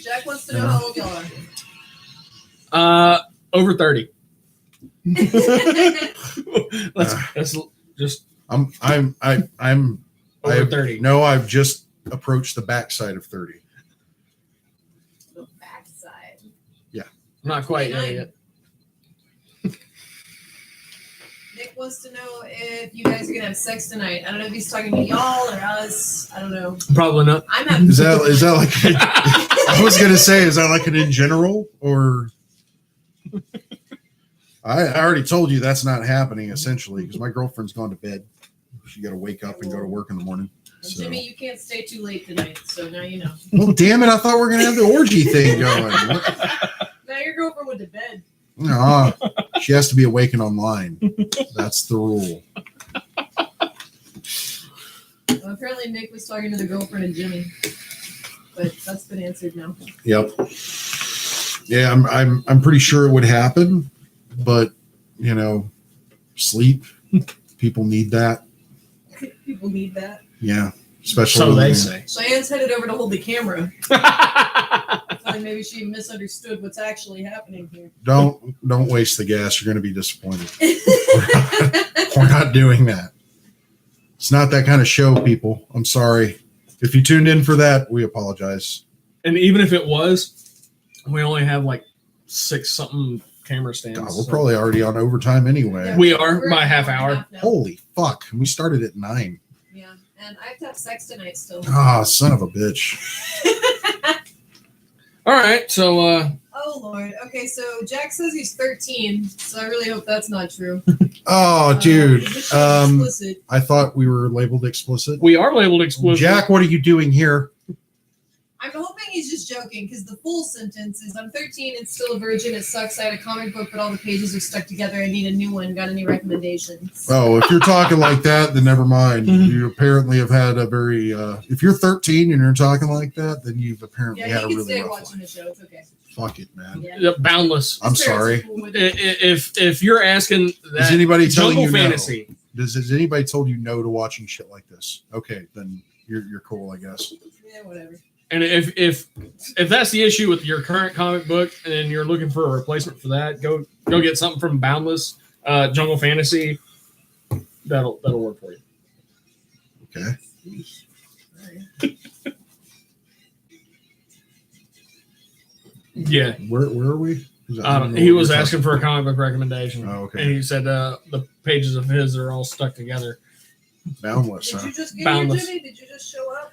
Jack wants to know how old y'all are. Over 30. Let's just I'm over 30. No, I've just approached the backside of 30. The backside. Not quite yet. Nick wants to know if you guys are gonna have sex tonight. I don't know if he's talking to y'all or us. I don't know. Probably not. I'm having. Is that like? I was gonna say, is that like an in general or? I already told you that's not happening essentially because my girlfriend's gone to bed. She got to wake up and go to work in the morning. So. Jimmy, you can't stay too late tonight, so now you know. Well, damn it! I thought we were gonna have the orgy thing going. Now your girlfriend went to bed. No, she has to be awake and online. That's the rule. Well, apparently Nick was talking to the girlfriend and Jimmy, but that's been answered now. Yep. Yeah, I'm pretty sure it would happen, but you know, sleep. People need that. People need that. Yeah, especially. So they say. Cheyenne's headed over to hold the camera. I thought maybe she misunderstood what's actually happening here. Don't waste the gas. You're going to be disappointed. We're not doing that. It's not that kind of show, people. I'm sorry. If you tuned in for that, we apologize. And even if it was, we only have like 6-something camera stands. God, we're probably already on overtime anyway. Yeah, We are we're by at half an hour. now. Holy fuck. We started at 9. Yeah, and I have to have sex tonight still. Ah, son of a bitch. All right, so Oh Lord. Okay, so Jack says he's 13, so I really hope that's not true. Oh, dude. This show's explicit. I thought we were labeled explicit. we are labeled explicit. Jack, what are you doing here? I'm hoping he's just joking because the full sentence is I'm 13 and still a virgin. It sucks. I had a comic book, but all the pages are stuck together. I need a new one. Got any recommendations? Oh, if you're talking like that, then never mind. You apparently have had a very. If you're 13 and you're talking like that, then you've apparently Yeah, had you a can really stay rough watching life. the show. It's okay. Fuck it, man. Yeah. Yep, boundless. I'm His parents sorry. are cool with it. If you're asking that, Is anybody telling Jungle you Fantasy. no? Has anybody told you no to watching shit like this? Okay, then you're cool, I guess. Yeah, whatever. And if that's the issue with your current comic book and you're looking for a replacement for that, go get something from Boundless, Jungle Fantasy. That'll work for you. Okay. All right. Yeah. Where are we? He was asking for a comic book recommendation. Oh, okay. And he said the pages of his are all stuck together. Boundless, Did huh? you just get Boundless. here, Jimmy? Did you just show up?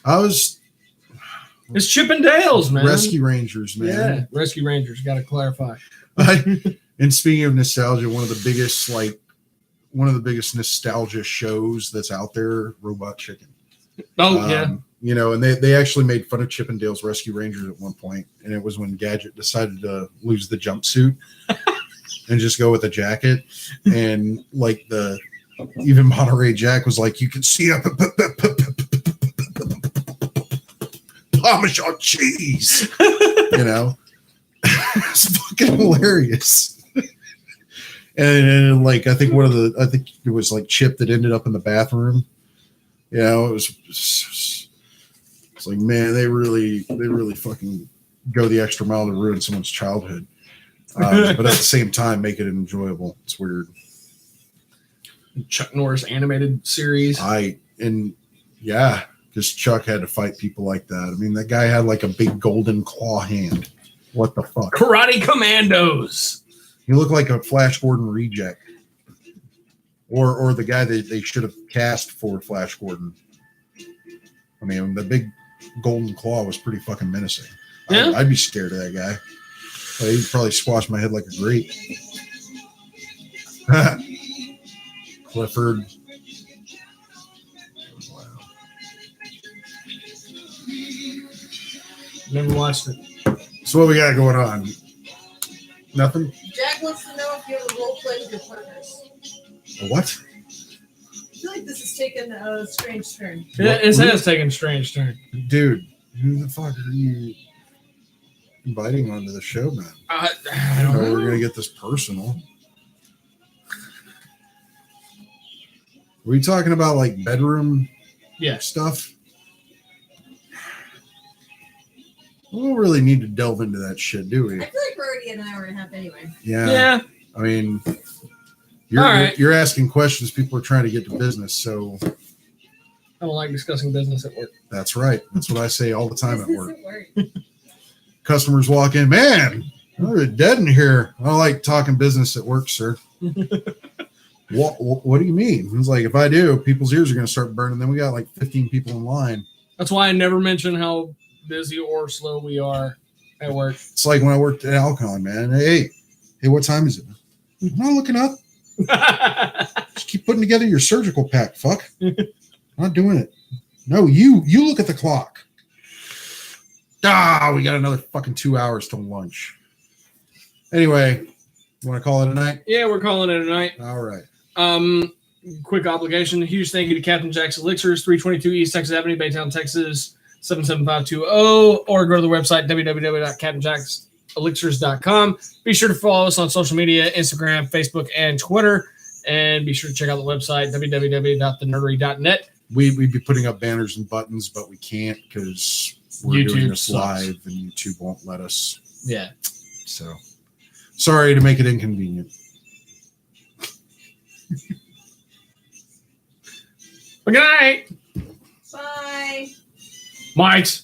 I was It's Chip and Dale's, man. Rescue Rangers, Yeah, man. Rescue Rangers. Got to clarify. And speaking of nostalgia, one of the biggest nostalgia shows that's out there, Robot Chicken. Oh, yeah. You know, and they actually made fun of Chip and Dale's Rescue Rangers at one point, and it was when Gadget decided to lose the jumpsuit and just go with a jacket, and like even Monterey Jack was like, you can see up Parmesan cheese, you know. It's fucking hilarious. And like I think it was like Chip that ended up in the bathroom. You know, it's like, man, they really fucking go the extra mile to ruin someone's childhood, but at the same time make it enjoyable. It's weird. Chuck Norris animated series. Because Chuck had to fight people like that. I mean, that guy had like a big golden claw hand. What the fuck? Karate Commandos. He looked like a Flash Gordon reject, or the guy that they should have cast for Flash Gordon. I mean, the big golden claw was pretty fucking menacing. Yeah? I'd be scared of that guy. He'd probably squash my head like a grape. Clifford. Wow. Never watched it. So what we got going on? Nothing? Jack wants to know if you have a role play with your partners. A what? I feel like this has taken a strange turn. It has taken a strange turn. Dude, who the fuck are you inviting onto the show, man? I don't know. We're going to get this personal. Were you talking about like bedroom stuff? We don't really need to delve into that shit, do we? I feel like we're already at an hour and a half anyway. Yeah. I mean, All right. you're asking questions. People are trying to get to business, so I don't like discussing business at work. that's right. That's what I say all the time at This work. isn't work. Customers walk in, man, we're dead in here. I don't like talking business at work, sir. What do you mean? It's like, if I do, people's ears are going to start burning. Then we got like 15 people in line. That's why I never mention how busy or slow we are at work. It's like when I worked at Alcon, man. Hey, what time is it? I'm not looking up. Just keep putting together your surgical pack. Fuck. I'm not doing it. No, you look at the clock. We got another fucking 2 hours till lunch. Anyway, you want to call it a night? Yeah, we're calling it a night. All right. Quick obligation. Huge thank you to Captain Jack's Elixirs, 322 East Texas Avenue, Baytown, Texas, 77520, or go to the website www.captainjackselixirs.com. Be sure to follow us on social media, Instagram, Facebook, and Twitter. And be sure to check out the website, www.thenerdery.net. We'd be putting up banners and buttons, but we can't because we're doing YouTube this sucks. live and YouTube won't let us. Yeah. So sorry to make it inconvenient. Good night. Bye. Might.